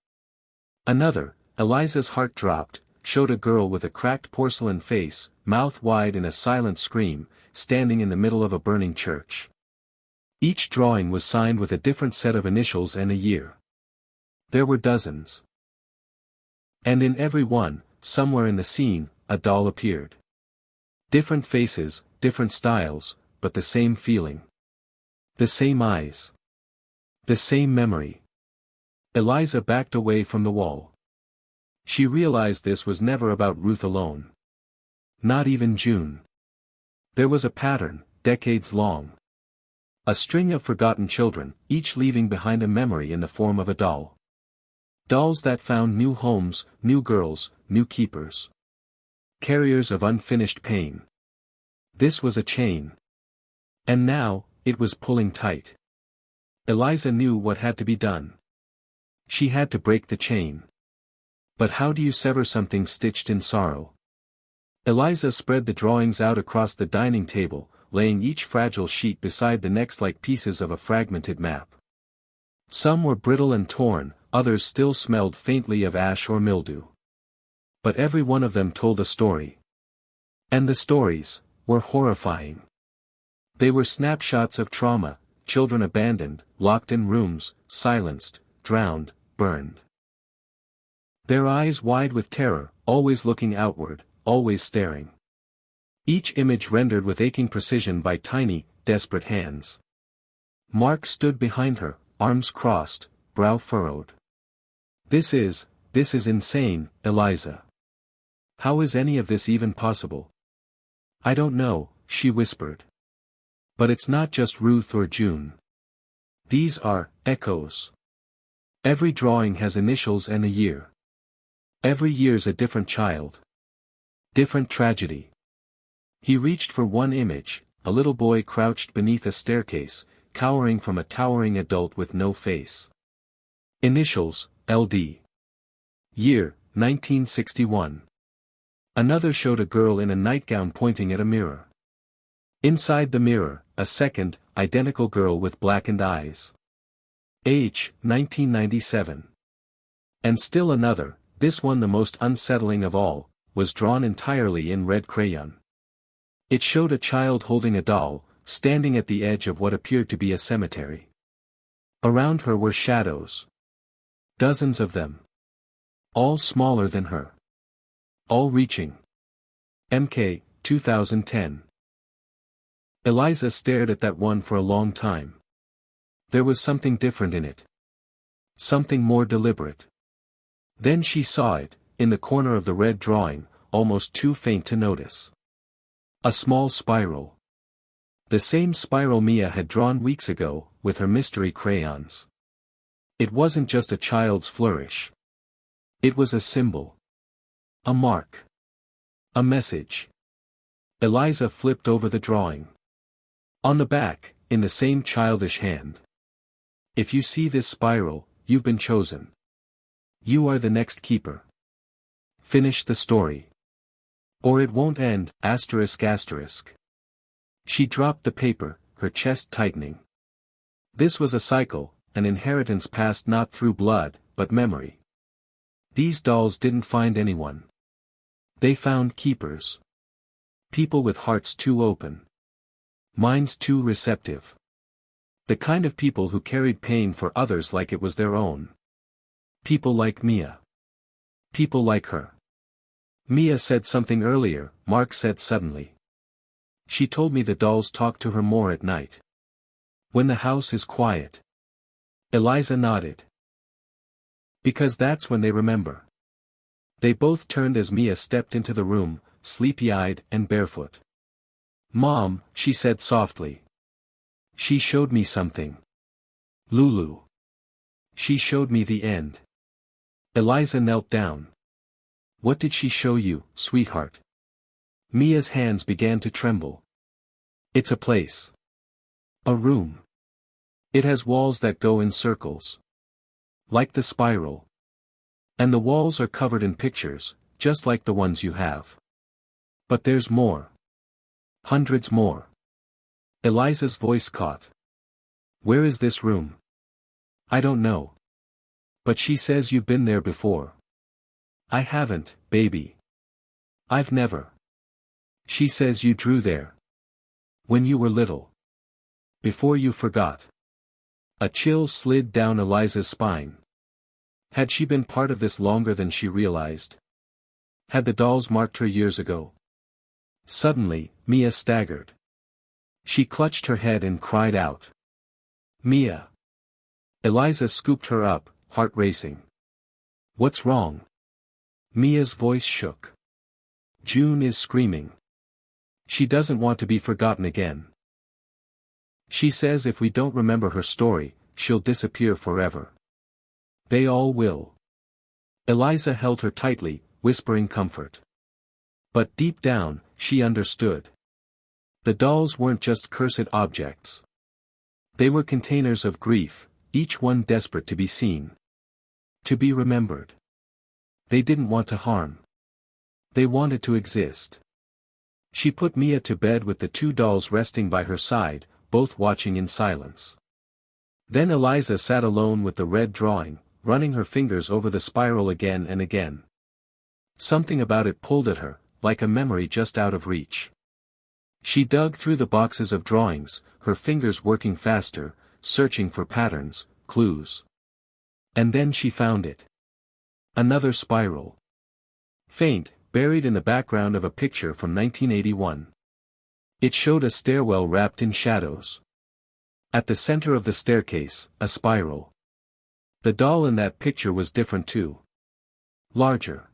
Another, Eliza's heart dropped, showed a girl with a cracked porcelain face, mouth wide in a silent scream, standing in the middle of a burning church. Each drawing was signed with a different set of initials and a year. There were dozens. And in every one, somewhere in the scene, a doll appeared. Different faces, different styles, but the same feeling. The same eyes. The same memory. Eliza backed away from the wall. She realized this was never about Ruth alone. Not even June. There was a pattern, decades long. A string of forgotten children, each leaving behind a memory in the form of a doll. Dolls that found new homes, new girls, new keepers. Carriers of unfinished pain. This was a chain. And now, it was pulling tight. Eliza knew what had to be done. She had to break the chain. But how do you sever something stitched in sorrow? Eliza spread the drawings out across the dining table, laying each fragile sheet beside the next like pieces of a fragmented map. Some were brittle and torn, others still smelled faintly of ash or mildew. But every one of them told a story. And the stories were horrifying. They were snapshots of trauma, children abandoned, locked in rooms, silenced, drowned, burned. Their eyes wide with terror, always looking outward, always staring. Each image rendered with aching precision by tiny, desperate hands. Mark stood behind her, arms crossed, brow furrowed. This is insane, Eliza. How is any of this even possible? I don't know, she whispered. But it's not just Ruth or June. These are echoes. Every drawing has initials and a year. Every year's a different child. Different tragedy. He reached for one image, a little boy crouched beneath a staircase, cowering from a towering adult with no face. Initials, LD. Year, 1961. Another showed a girl in a nightgown pointing at a mirror. Inside the mirror, a second, identical girl with blackened eyes. Age, 1997. And still another, this one the most unsettling of all, was drawn entirely in red crayon. It showed a child holding a doll, standing at the edge of what appeared to be a cemetery. Around her were shadows. Dozens of them. All smaller than her. All reaching. MK, 2010. Eliza stared at that one for a long time. There was something different in it. Something more deliberate. Then she saw it, in the corner of the red drawing, almost too faint to notice. A small spiral. The same spiral Mia had drawn weeks ago, with her mystery crayons. It wasn't just a child's flourish. It was a symbol. A mark. A message. Eliza flipped over the drawing. On the back, in the same childish hand. If you see this spiral, you've been chosen. You are the next keeper. Finish the story. Or it won't end, asterisk asterisk. She dropped the paper, her chest tightening. This was a cycle, an inheritance passed not through blood, but memory. These dolls didn't find anyone. They found keepers. People with hearts too open. Minds too receptive. The kind of people who carried pain for others like it was their own. People like Mia. People like her. Mia said something earlier, Mark said suddenly. She told me the dolls talk to her more at night. When the house is quiet. Eliza nodded. Because that's when they remember. They both turned as Mia stepped into the room, sleepy-eyed and barefoot. Mom, she said softly. She showed me something. Lulu. She showed me the end. Eliza knelt down. What did she show you, sweetheart? Mia's hands began to tremble. It's a place. A room. It has walls that go in circles. Like the spiral. And the walls are covered in pictures, just like the ones you have. But there's more. Hundreds more. Eliza's voice caught. Where is this room? I don't know. But she says you've been there before. I haven't, baby. I've never. She says you drew there. When you were little. Before you forgot. A chill slid down Eliza's spine. Had she been part of this longer than she realized? Had the dolls marked her years ago? Suddenly, Mia staggered. She clutched her head and cried out. Mia. Eliza scooped her up, heart racing. What's wrong? Mia's voice shook. June is screaming. She doesn't want to be forgotten again. She says if we don't remember her story, she'll disappear forever. They all will. Eliza held her tightly, whispering comfort. But deep down, she understood. The dolls weren't just cursed objects. They were containers of grief, each one desperate to be seen. To be remembered. They didn't want to harm. They wanted to exist. She put Mia to bed with the two dolls resting by her side, both watching in silence. Then Eliza sat alone with the red drawing, running her fingers over the spiral again and again. Something about it pulled at her, like a memory just out of reach. She dug through the boxes of drawings, her fingers working faster, searching for patterns, clues. And then she found it. Another spiral. Faint, buried in the background of a picture from 1981. It showed a stairwell wrapped in shadows. At the center of the staircase, a spiral. The doll in that picture was different too. Larger.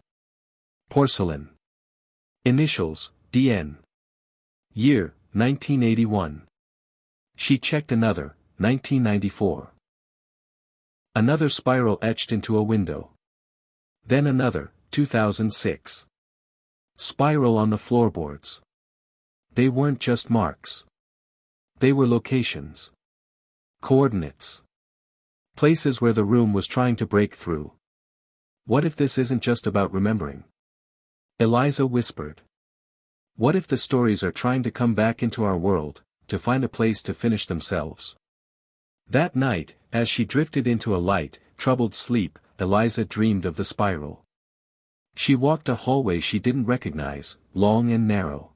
Porcelain. Initials, DN. Year, 1981. She checked another, 1994. Another spiral etched into a window. Then another, 2006. Spiral on the floorboards. They weren't just marks. They were locations. Coordinates. Places where the room was trying to break through. What if this isn't just about remembering? Eliza whispered. What if the stories are trying to come back into our world, to find a place to finish themselves? That night, as she drifted into a light, troubled sleep, Eliza dreamed of the spiral. She walked a hallway she didn't recognize, long and narrow.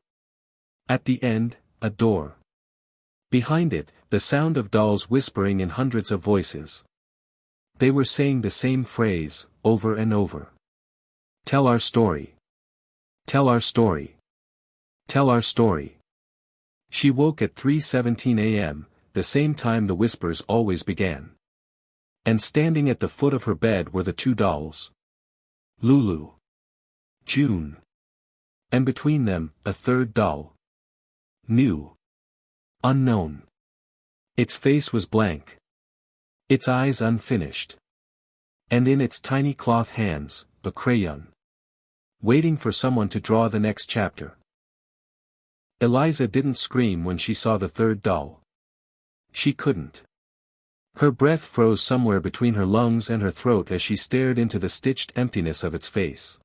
At the end, a door. Behind it, the sound of dolls whispering in hundreds of voices. They were saying the same phrase, over and over. Tell our story. Tell our story. Tell our story. She woke at 3:17 a.m., the same time the whispers always began. And standing at the foot of her bed were the two dolls. Lulu. June. And between them, a third doll. New. Unknown. Its face was blank. Its eyes unfinished. And in its tiny cloth hands, a crayon. Waiting for someone to draw the next chapter. Eliza didn't scream when she saw the third doll. She couldn't. Her breath froze somewhere between her lungs and her throat as she stared into the stitched emptiness of its face.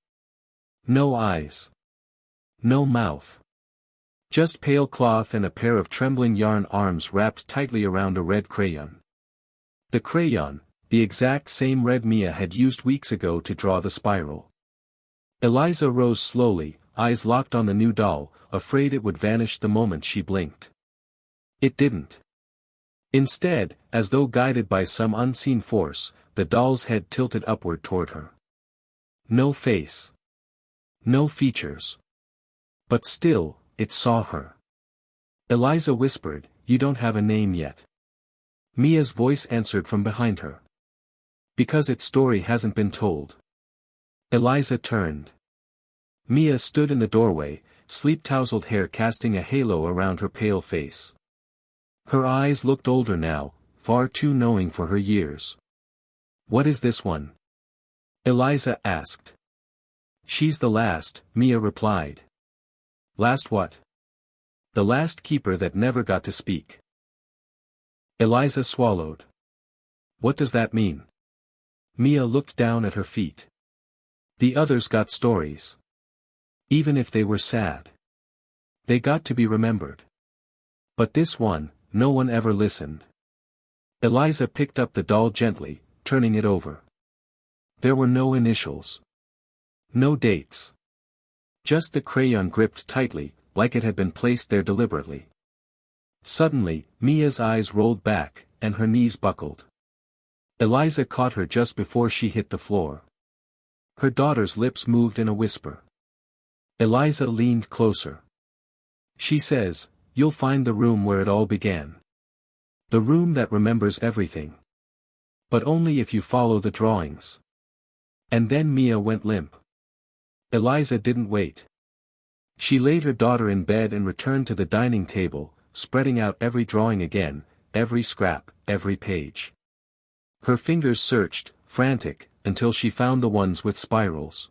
No eyes. No mouth. Just pale cloth and a pair of trembling yarn arms wrapped tightly around a red crayon. The crayon, the exact same red Mia had used weeks ago to draw the spiral. Eliza rose slowly, eyes locked on the new doll, afraid it would vanish the moment she blinked. It didn't. Instead, as though guided by some unseen force, the doll's head tilted upward toward her. No face. No features. But still, it saw her. Eliza whispered, "You don't have a name yet." Mia's voice answered from behind her. "Because its story hasn't been told." Eliza turned. Mia stood in the doorway, sleep-tousled hair casting a halo around her pale face. Her eyes looked older now, far too knowing for her years. "What is this one?" Eliza asked. "She's the last," Mia replied. "Last what?" "The last keeper that never got to speak." Eliza swallowed. "What does that mean?" Mia looked down at her feet. "The others got stories. Even if they were sad. They got to be remembered. But this one, no one ever listened. Eliza picked up the doll gently, turning it over. There were no initials. No dates. Just the crayon gripped tightly, like it had been placed there deliberately. Suddenly, Mia's eyes rolled back, and her knees buckled. Eliza caught her just before she hit the floor. Her daughter's lips moved in a whisper. Eliza leaned closer. She says, "You'll find the room where it all began. The room that remembers everything. But only if you follow the drawings." And then Mia went limp. Eliza didn't wait. She laid her daughter in bed and returned to the dining table, spreading out every drawing again, every scrap, every page. Her fingers searched, frantic, until she found the ones with spirals.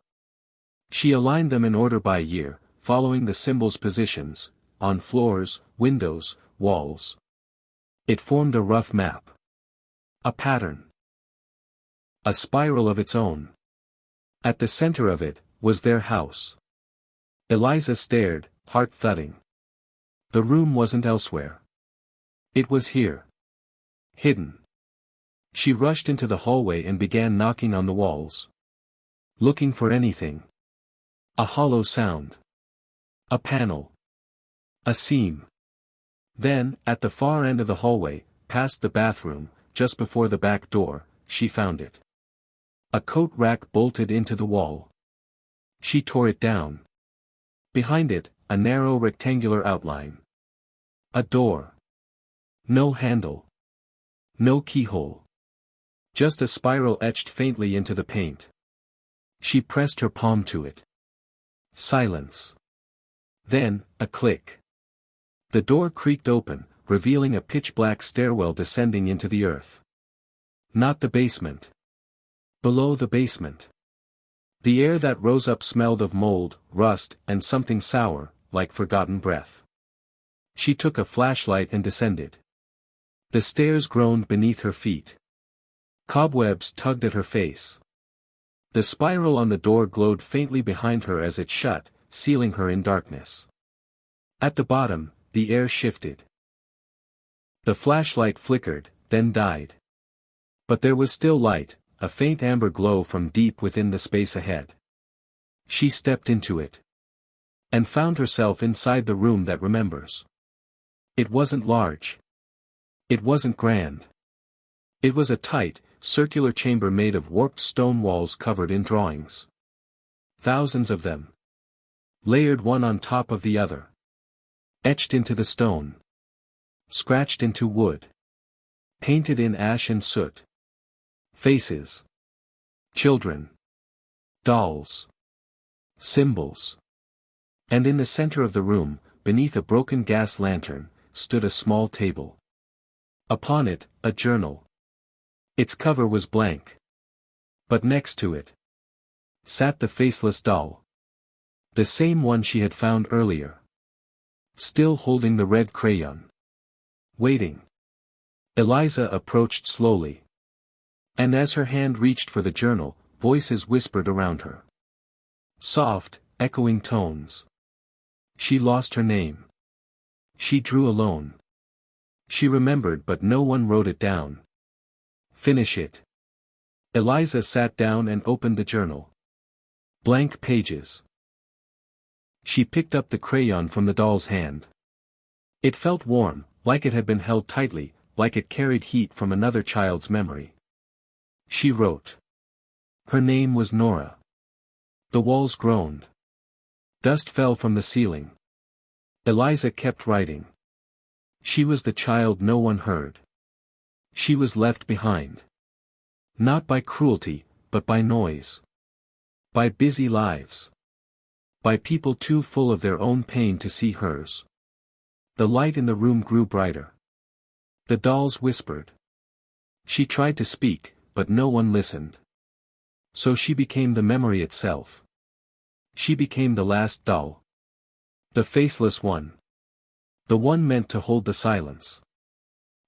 She aligned them in order by year, following the symbols' positions, on floors, windows, walls. It formed a rough map. A pattern. A spiral of its own. At the center of it, was their house. Eliza stared, heart thudding. The room wasn't elsewhere. It was here. Hidden. She rushed into the hallway and began knocking on the walls. Looking for anything. A hollow sound. A panel. A seam. Then, at the far end of the hallway, past the bathroom, just before the back door, she found it. A coat rack bolted into the wall. She tore it down. Behind it, a narrow rectangular outline. A door. No handle. No keyhole. Just a spiral etched faintly into the paint. She pressed her palm to it. Silence. Then, a click. The door creaked open, revealing a pitch-black stairwell descending into the earth. Not the basement. Below the basement. The air that rose up smelled of mold, rust, and something sour, like forgotten breath. She took a flashlight and descended. The stairs groaned beneath her feet. Cobwebs tugged at her face. The spiral on the door glowed faintly behind her as it shut, sealing her in darkness. At the bottom, the air shifted. The flashlight flickered, then died. But there was still light, a faint amber glow from deep within the space ahead. She stepped into it. And found herself inside the room that remembers. It wasn't large. It wasn't grand. It was a tight, circular chamber made of warped stone walls covered in drawings. Thousands of them. Layered one on top of the other. Etched into the stone. Scratched into wood. Painted in ash and soot. Faces. Children. Dolls. Symbols. And in the center of the room, beneath a broken gas lantern, stood a small table. Upon it, a journal. Its cover was blank. But next to it sat the faceless doll. The same one she had found earlier. Still holding the red crayon. Waiting. Eliza approached slowly. And as her hand reached for the journal, voices whispered around her. Soft, echoing tones. She lost her name. She drew alone. She remembered but no one wrote it down. Finish it. Eliza sat down and opened the journal. Blank pages. She picked up the crayon from the doll's hand. It felt warm, like it had been held tightly, like it carried heat from another child's memory. She wrote. Her name was Nora. The walls groaned. Dust fell from the ceiling. Eliza kept writing. She was the child no one heard. She was left behind. Not by cruelty, but by noise. By busy lives. By people too full of their own pain to see hers. The light in the room grew brighter. The dolls whispered. She tried to speak, but no one listened. So she became the memory itself. She became the last doll. The faceless one. The one meant to hold the silence.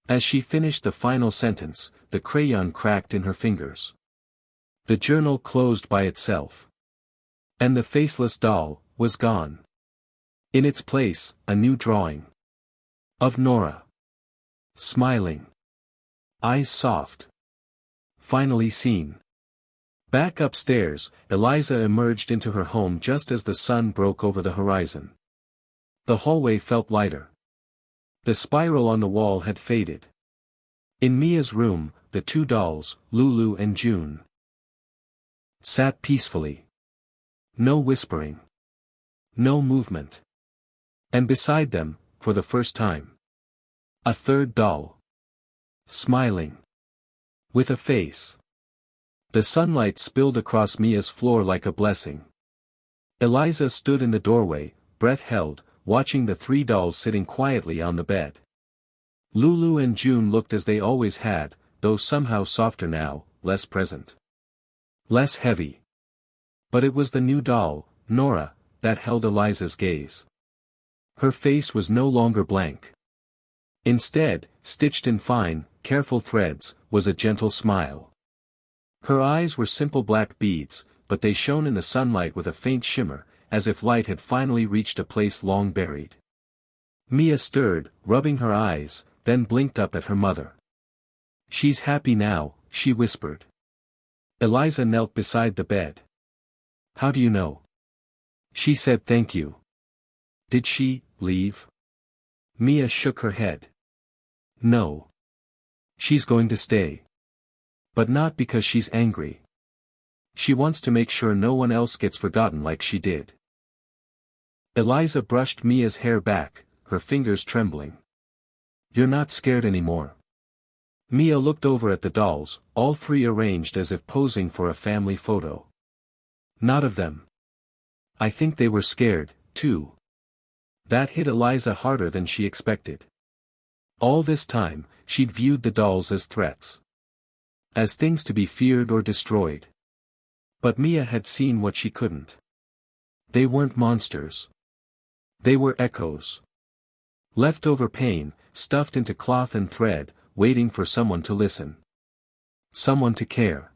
As she finished the final sentence, the crayon cracked in her fingers. The journal closed by itself. And the faceless doll was gone. In its place, a new drawing. Of Nora. Smiling. Eyes soft. Finally seen. Back upstairs, Eliza emerged into her home just as the sun broke over the horizon. The hallway felt lighter. The spiral on the wall had faded. In Mia's room, the two dolls, Lulu and June, sat peacefully. No whispering. No movement. And beside them, for the first time, a third doll. Smiling. With a face. The sunlight spilled across Mia's floor like a blessing. Eliza stood in the doorway, breath held, watching the three dolls sitting quietly on the bed. Lulu and June looked as they always had, though somehow softer now, less present. Less heavy. But it was the new doll, Nora, that held Eliza's gaze. Her face was no longer blank. Instead, stitched in fine, careful threads, was a gentle smile. Her eyes were simple black beads, but they shone in the sunlight with a faint shimmer, as if light had finally reached a place long buried. Mia stirred, rubbing her eyes, then blinked up at her mother. "She's happy now," she whispered. Eliza knelt beside the bed. "How do you know?" "She said thank you." "Did she leave?" Mia shook her head. "No. She's going to stay. But not because she's angry. She wants to make sure no one else gets forgotten like she did." Eliza brushed Mia's hair back, her fingers trembling. "You're not scared anymore?" Mia looked over at the dolls, all three arranged as if posing for a family photo. "Not of them. I think they were scared, too." That hit Eliza harder than she expected. All this time, she'd viewed the dolls as threats. As things to be feared or destroyed. But Mia had seen what she couldn't. They weren't monsters. They were echoes. Leftover pain, stuffed into cloth and thread, waiting for someone to listen. Someone to care.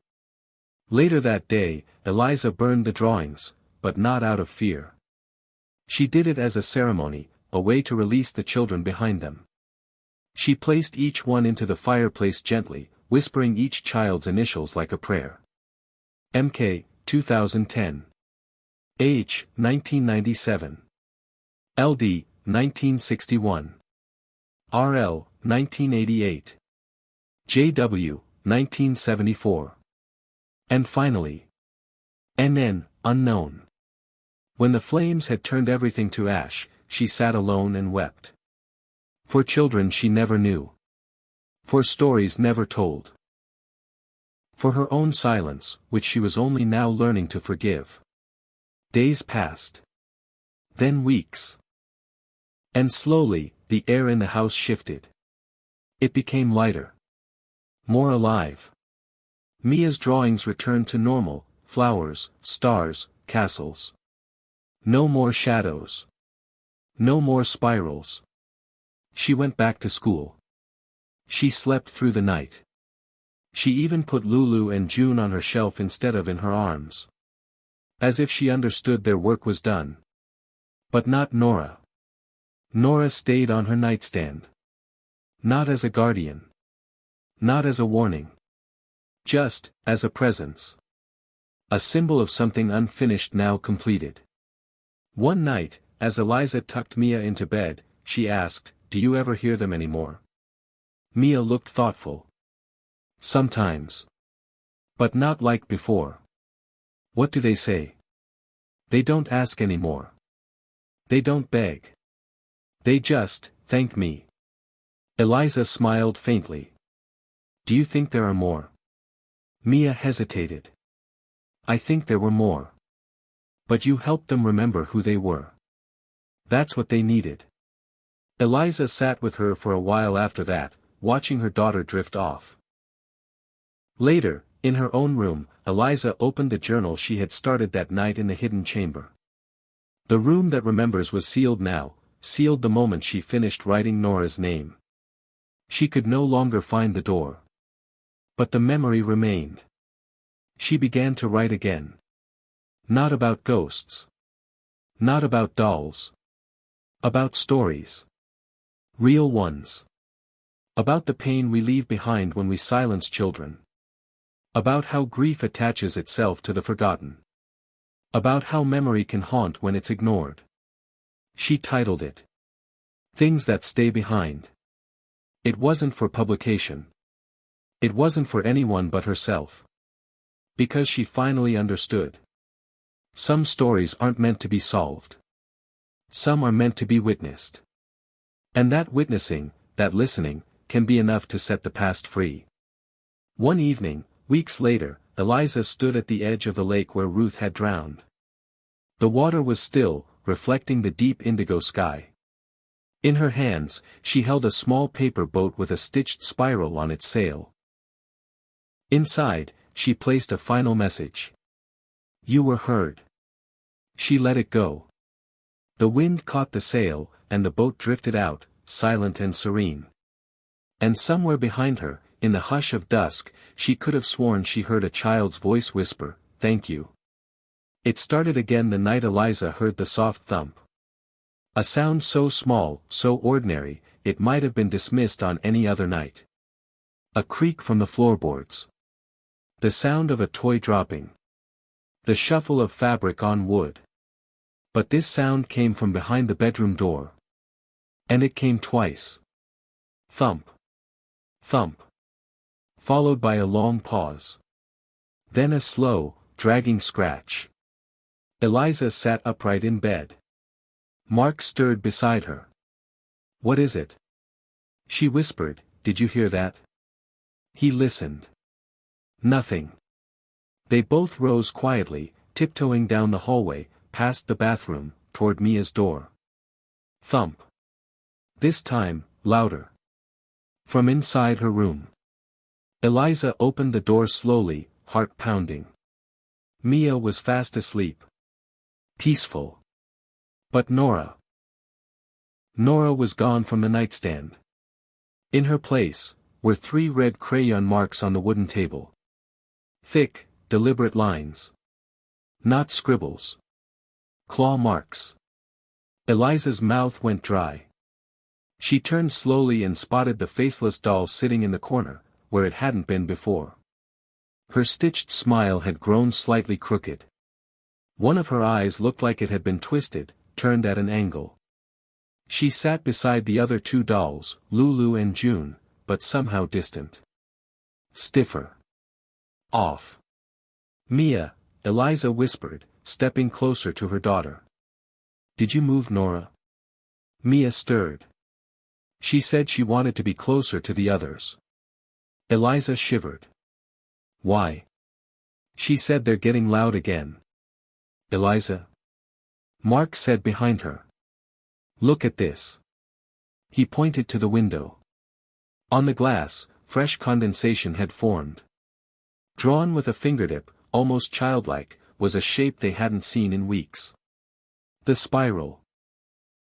Later that day, Eliza burned the drawings, but not out of fear. She did it as a ceremony, a way to release the children behind them. She placed each one into the fireplace gently, whispering each child's initials like a prayer. MK, 2010. H, 1997. LD, 1961. RL, 1988. JW, 1974. And finally, NN, unknown. When the flames had turned everything to ash, she sat alone and wept. For children she never knew. For stories never told. For her own silence, which she was only now learning to forgive. Days passed. Then weeks. And slowly, the air in the house shifted. It became lighter. More alive. Mia's drawings returned to normal, flowers, stars, castles. No more shadows. No more spirals. She went back to school. She slept through the night. She even put Lulu and June on her shelf instead of in her arms. As if she understood their work was done. But not Nora. Nora stayed on her nightstand. Not as a guardian. Not as a warning. Just, as a presence. A symbol of something unfinished now completed. One night, as Eliza tucked Mia into bed, she asked, "Do you ever hear them anymore?" Mia looked thoughtful. "Sometimes. But not like before." "What do they say?" "They don't ask anymore. They don't beg. They just, thank me." Eliza smiled faintly. "Do you think there are more?" Mia hesitated. "I think there were more. But you helped them remember who they were. That's what they needed." Eliza sat with her for a while after that, watching her daughter drift off. Later, in her own room, Eliza opened the journal she had started that night in the hidden chamber. The room that remembers was sealed now, sealed the moment she finished writing Nora's name. She could no longer find the door. But the memory remained. She began to write again. Not about ghosts. Not about dolls. About stories. Real ones. About the pain we leave behind when we silence children. About how grief attaches itself to the forgotten. About how memory can haunt when it's ignored. She titled it, Things That Stay Behind. It wasn't for publication. It wasn't for anyone but herself. Because she finally understood. Some stories aren't meant to be solved. Some are meant to be witnessed. And that witnessing, that listening, can be enough to set the past free. One evening, weeks later, Eliza stood at the edge of the lake where Ruth had drowned. The water was still, reflecting the deep indigo sky. In her hands, she held a small paper boat with a stitched spiral on its sail. Inside, she placed a final message. You were heard. She let it go. The wind caught the sail, and the boat drifted out, silent and serene. And somewhere behind her, in the hush of dusk, she could have sworn she heard a child's voice whisper, "Thank you." It started again the night Eliza heard the soft thump. A sound so small, so ordinary, it might have been dismissed on any other night. A creak from the floorboards. The sound of a toy dropping. The shuffle of fabric on wood. But this sound came from behind the bedroom door. And it came twice. Thump. Thump. Followed by a long pause. Then a slow, dragging scratch. Eliza sat upright in bed. Mark stirred beside her. What is it? She whispered, Did you hear that? He listened. Nothing. They both rose quietly, tiptoeing down the hallway, past the bathroom, toward Mia's door. Thump. This time, louder. From inside her room. Eliza opened the door slowly, heart pounding. Mia was fast asleep. Peaceful. But Nora. Nora was gone from the nightstand. In her place, were 3 red crayon marks on the wooden table. Thick, deliberate lines. Not scribbles. Claw marks. Eliza's mouth went dry. She turned slowly and spotted the faceless doll sitting in the corner, where it hadn't been before. Her stitched smile had grown slightly crooked. One of her eyes looked like it had been twisted, turned at an angle. She sat beside the other 2 dolls, Lulu and June, but somehow distant. Stiffer. Off. Mia, Eliza whispered, stepping closer to her daughter. Did you move, Nora? Mia stirred. She said she wanted to be closer to the others. Eliza shivered. Why? She said they're getting loud again. Eliza? Mark said behind her. Look at this. He pointed to the window. On the glass, fresh condensation had formed. Drawn with a fingertip, almost childlike, was a shape they hadn't seen in weeks. The spiral.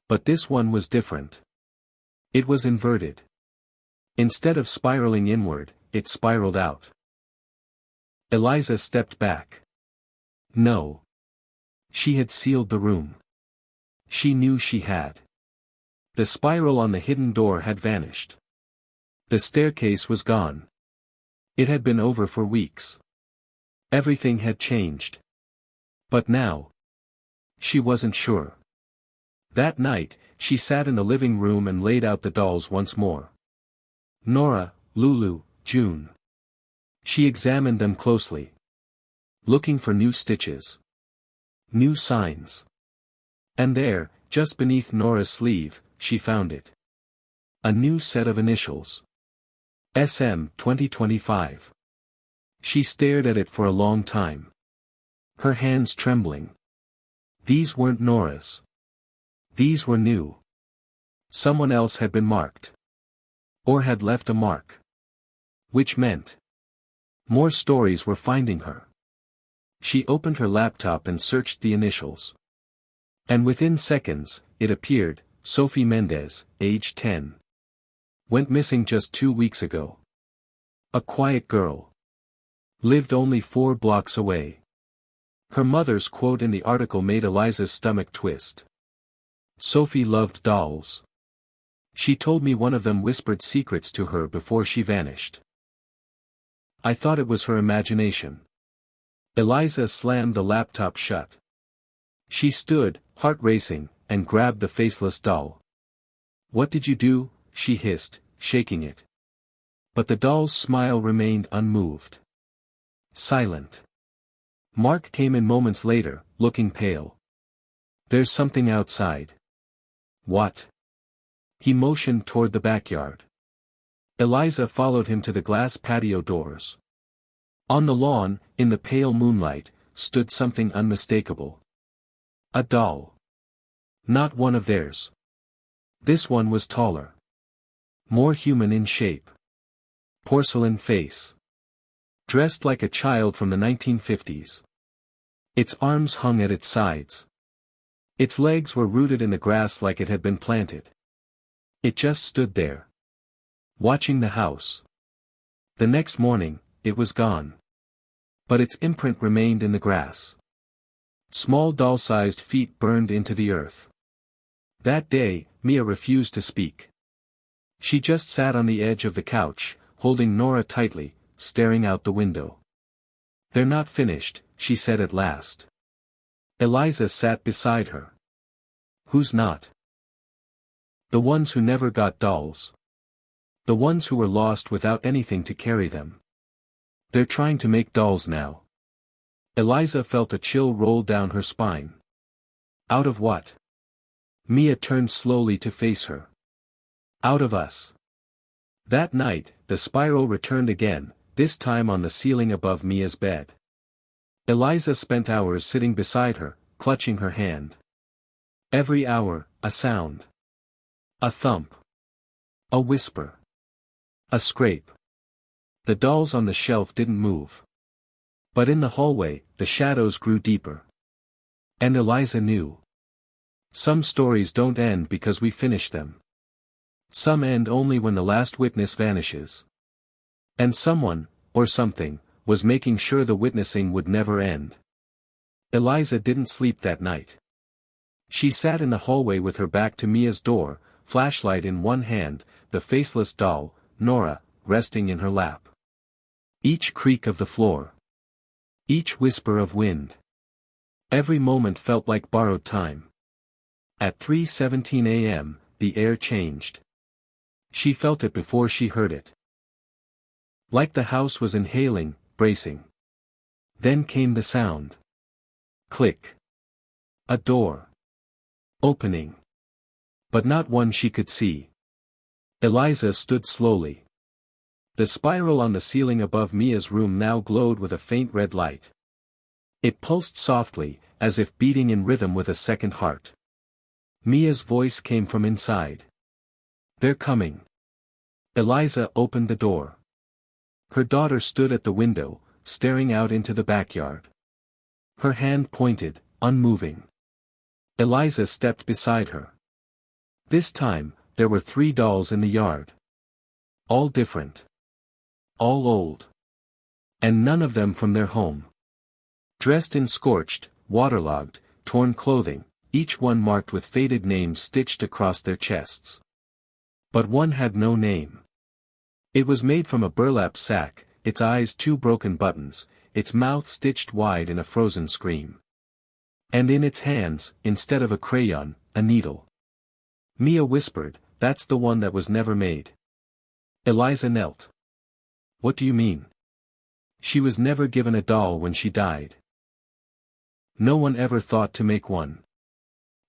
But this one was different. It was inverted. Instead of spiraling inward, it spiraled out. Eliza stepped back. No. She had sealed the room. She knew she had. The spiral on the hidden door had vanished. The staircase was gone. It had been over for weeks. Everything had changed. But now. She wasn't sure. That night, she sat in the living room and laid out the dolls once more. Nora, Lulu, June. She examined them closely. Looking for new stitches. New signs. And there, just beneath Nora's sleeve, she found it. A new set of initials. SM 2025. She stared at it for a long time. Her hands trembling. These weren't Nora's. These were new. Someone else had been marked. Or had left a mark. Which meant more stories were finding her. She opened her laptop and searched the initials. And within seconds, it appeared, Sophie Mendez, age 10. Went missing just 2 weeks ago. A quiet girl. Lived only 4 blocks away. Her mother's quote in the article made Eliza's stomach twist. Sophie loved dolls. She told me one of them whispered secrets to her before she vanished. I thought it was her imagination. Eliza slammed the laptop shut. She stood, heart racing, and grabbed the faceless doll. "What did you do?" she hissed, shaking it. But the doll's smile remained unmoved. Silent. Mark came in moments later, looking pale. "There's something outside." "What?" He motioned toward the backyard. Eliza followed him to the glass patio doors. On the lawn, in the pale moonlight, stood something unmistakable. A doll. Not one of theirs. This one was taller. More human in shape. Porcelain face. Dressed like a child from the 1950s. Its arms hung at its sides. Its legs were rooted in the grass like it had been planted. It just stood there. Watching the house. The next morning, it was gone. But its imprint remained in the grass. Small doll-sized feet burned into the earth. That day, Mia refused to speak. She just sat on the edge of the couch, holding Nora tightly, staring out the window. "They're not finished," she said at last. Eliza sat beside her. "Who's not?" "The ones who never got dolls. The ones who were lost without anything to carry them. They're trying to make dolls now." Eliza felt a chill roll down her spine. "Out of what?" Mia turned slowly to face her. "Out of us." That night, the spiral returned again, this time on the ceiling above Mia's bed. Eliza spent hours sitting beside her, clutching her hand. Every hour, a sound. A thump. A whisper. A scrape. The dolls on the shelf didn't move. But in the hallway, the shadows grew deeper. And Eliza knew. Some stories don't end because we finish them. Some end only when the last witness vanishes. And someone, or something, was making sure the witnessing would never end. Eliza didn't sleep that night. She sat in the hallway with her back to Mia's door, flashlight in one hand, the faceless doll, Nora, resting in her lap. Each creak of the floor. Each whisper of wind. Every moment felt like borrowed time. At 3:17 a.m., the air changed. She felt it before she heard it. Like the house was inhaling, bracing. Then came the sound. Click. A door. Opening. But not one she could see. Eliza stood slowly. The spiral on the ceiling above Mia's room now glowed with a faint red light. It pulsed softly, as if beating in rhythm with a second heart. Mia's voice came from inside. "They're coming." Eliza opened the door. Her daughter stood at the window, staring out into the backyard. Her hand pointed, unmoving. Eliza stepped beside her. This time, there were 3 dolls in the yard. All different. All old. And none of them from their home. Dressed in scorched, waterlogged, torn clothing, each one marked with faded names stitched across their chests. But one had no name. It was made from a burlap sack, its eyes 2 broken buttons, its mouth stitched wide in a frozen scream. And in its hands, instead of a crayon, a needle. Mia whispered, "That's the one that was never made." Eliza knelt. "What do you mean?" "She was never given a doll when she died. No one ever thought to make one.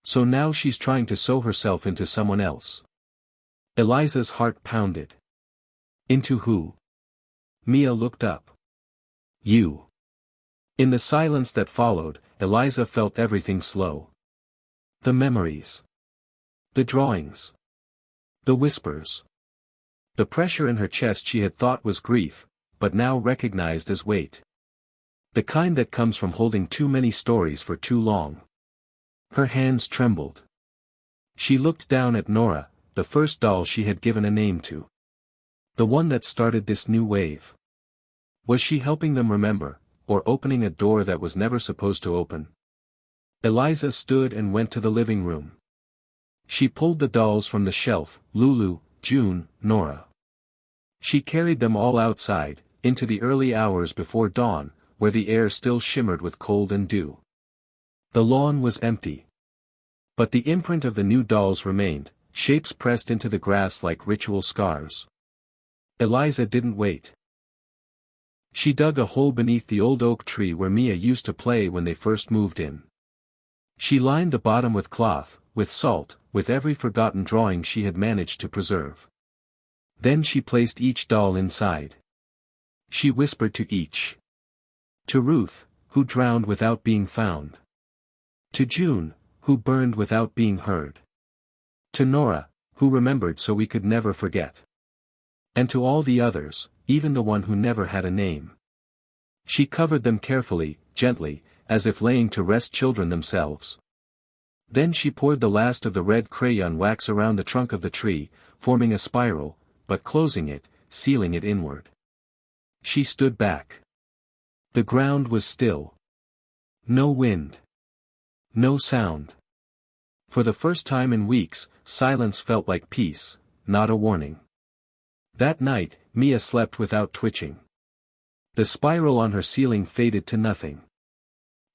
So now she's trying to sew herself into someone else." Eliza's heart pounded. "Into who?" Mia looked up. "You." In the silence that followed, Eliza felt everything slow. The memories. The drawings. The whispers. The pressure in her chest she had thought was grief, but now recognized as weight. The kind that comes from holding too many stories for too long. Her hands trembled. She looked down at Nora, the first doll she had given a name to. The one that started this new wave. Was she helping them remember, or opening a door that was never supposed to open? Eliza stood and went to the living room. She pulled the dolls from the shelf, Lulu, June, Nora. She carried them all outside, into the early hours before dawn, where the air still shimmered with cold and dew. The lawn was empty. But the imprint of the new dolls remained, shapes pressed into the grass like ritual scars. Eliza didn't wait. She dug a hole beneath the old oak tree where Mia used to play when they first moved in. She lined the bottom with cloth, with salt, with every forgotten drawing she had managed to preserve. Then she placed each doll inside. She whispered to each. To Ruth, who drowned without being found. To June, who burned without being heard. To Nora, who remembered so we could never forget. And to all the others, even the one who never had a name. She covered them carefully, gently, as if laying to rest children themselves. Then she poured the last of the red crayon wax around the trunk of the tree, forming a spiral, but closing it, sealing it inward. She stood back. The ground was still. No wind. No sound. For the first time in weeks, silence felt like peace, not a warning. That night, Mia slept without twitching. The spiral on her ceiling faded to nothing.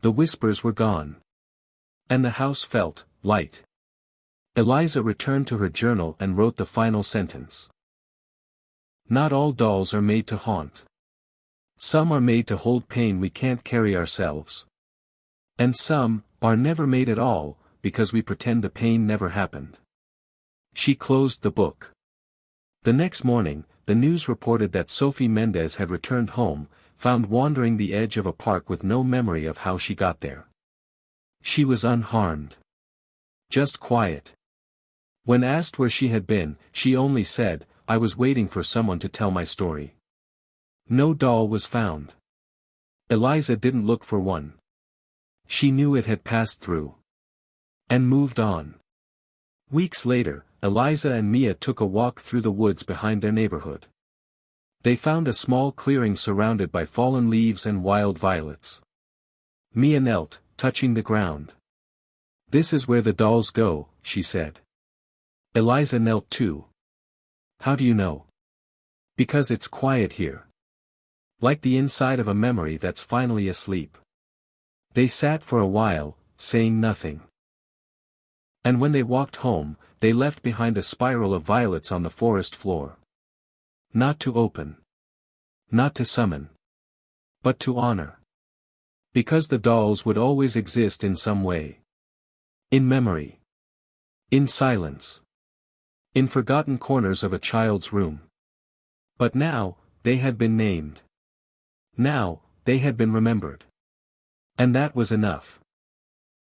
The whispers were gone. And the house felt light. Eliza returned to her journal and wrote the final sentence. Not all dolls are made to haunt. Some are made to hold pain we can't carry ourselves. And some are never made at all, because we pretend the pain never happened. She closed the book. The next morning, the news reported that Sophie Mendez had returned home, found wandering the edge of a park with no memory of how she got there. She was unharmed. Just quiet. When asked where she had been, she only said, I was waiting for someone to tell my story. No doll was found. Eliza didn't look for one. She knew it had passed through. And moved on. Weeks later, Eliza and Mia took a walk through the woods behind their neighborhood. They found a small clearing surrounded by fallen leaves and wild violets. Mia knelt, touching the ground. This is where the dolls go, she said. Eliza knelt too. How do you know? Because it's quiet here. Like the inside of a memory that's finally asleep. They sat for a while, saying nothing. And when they walked home, they left behind a spiral of violets on the forest floor. Not to open. Not to summon. But to honor. Because the dolls would always exist in some way. In memory. In silence. In forgotten corners of a child's room. But now, they had been named. Now, they had been remembered. And that was enough.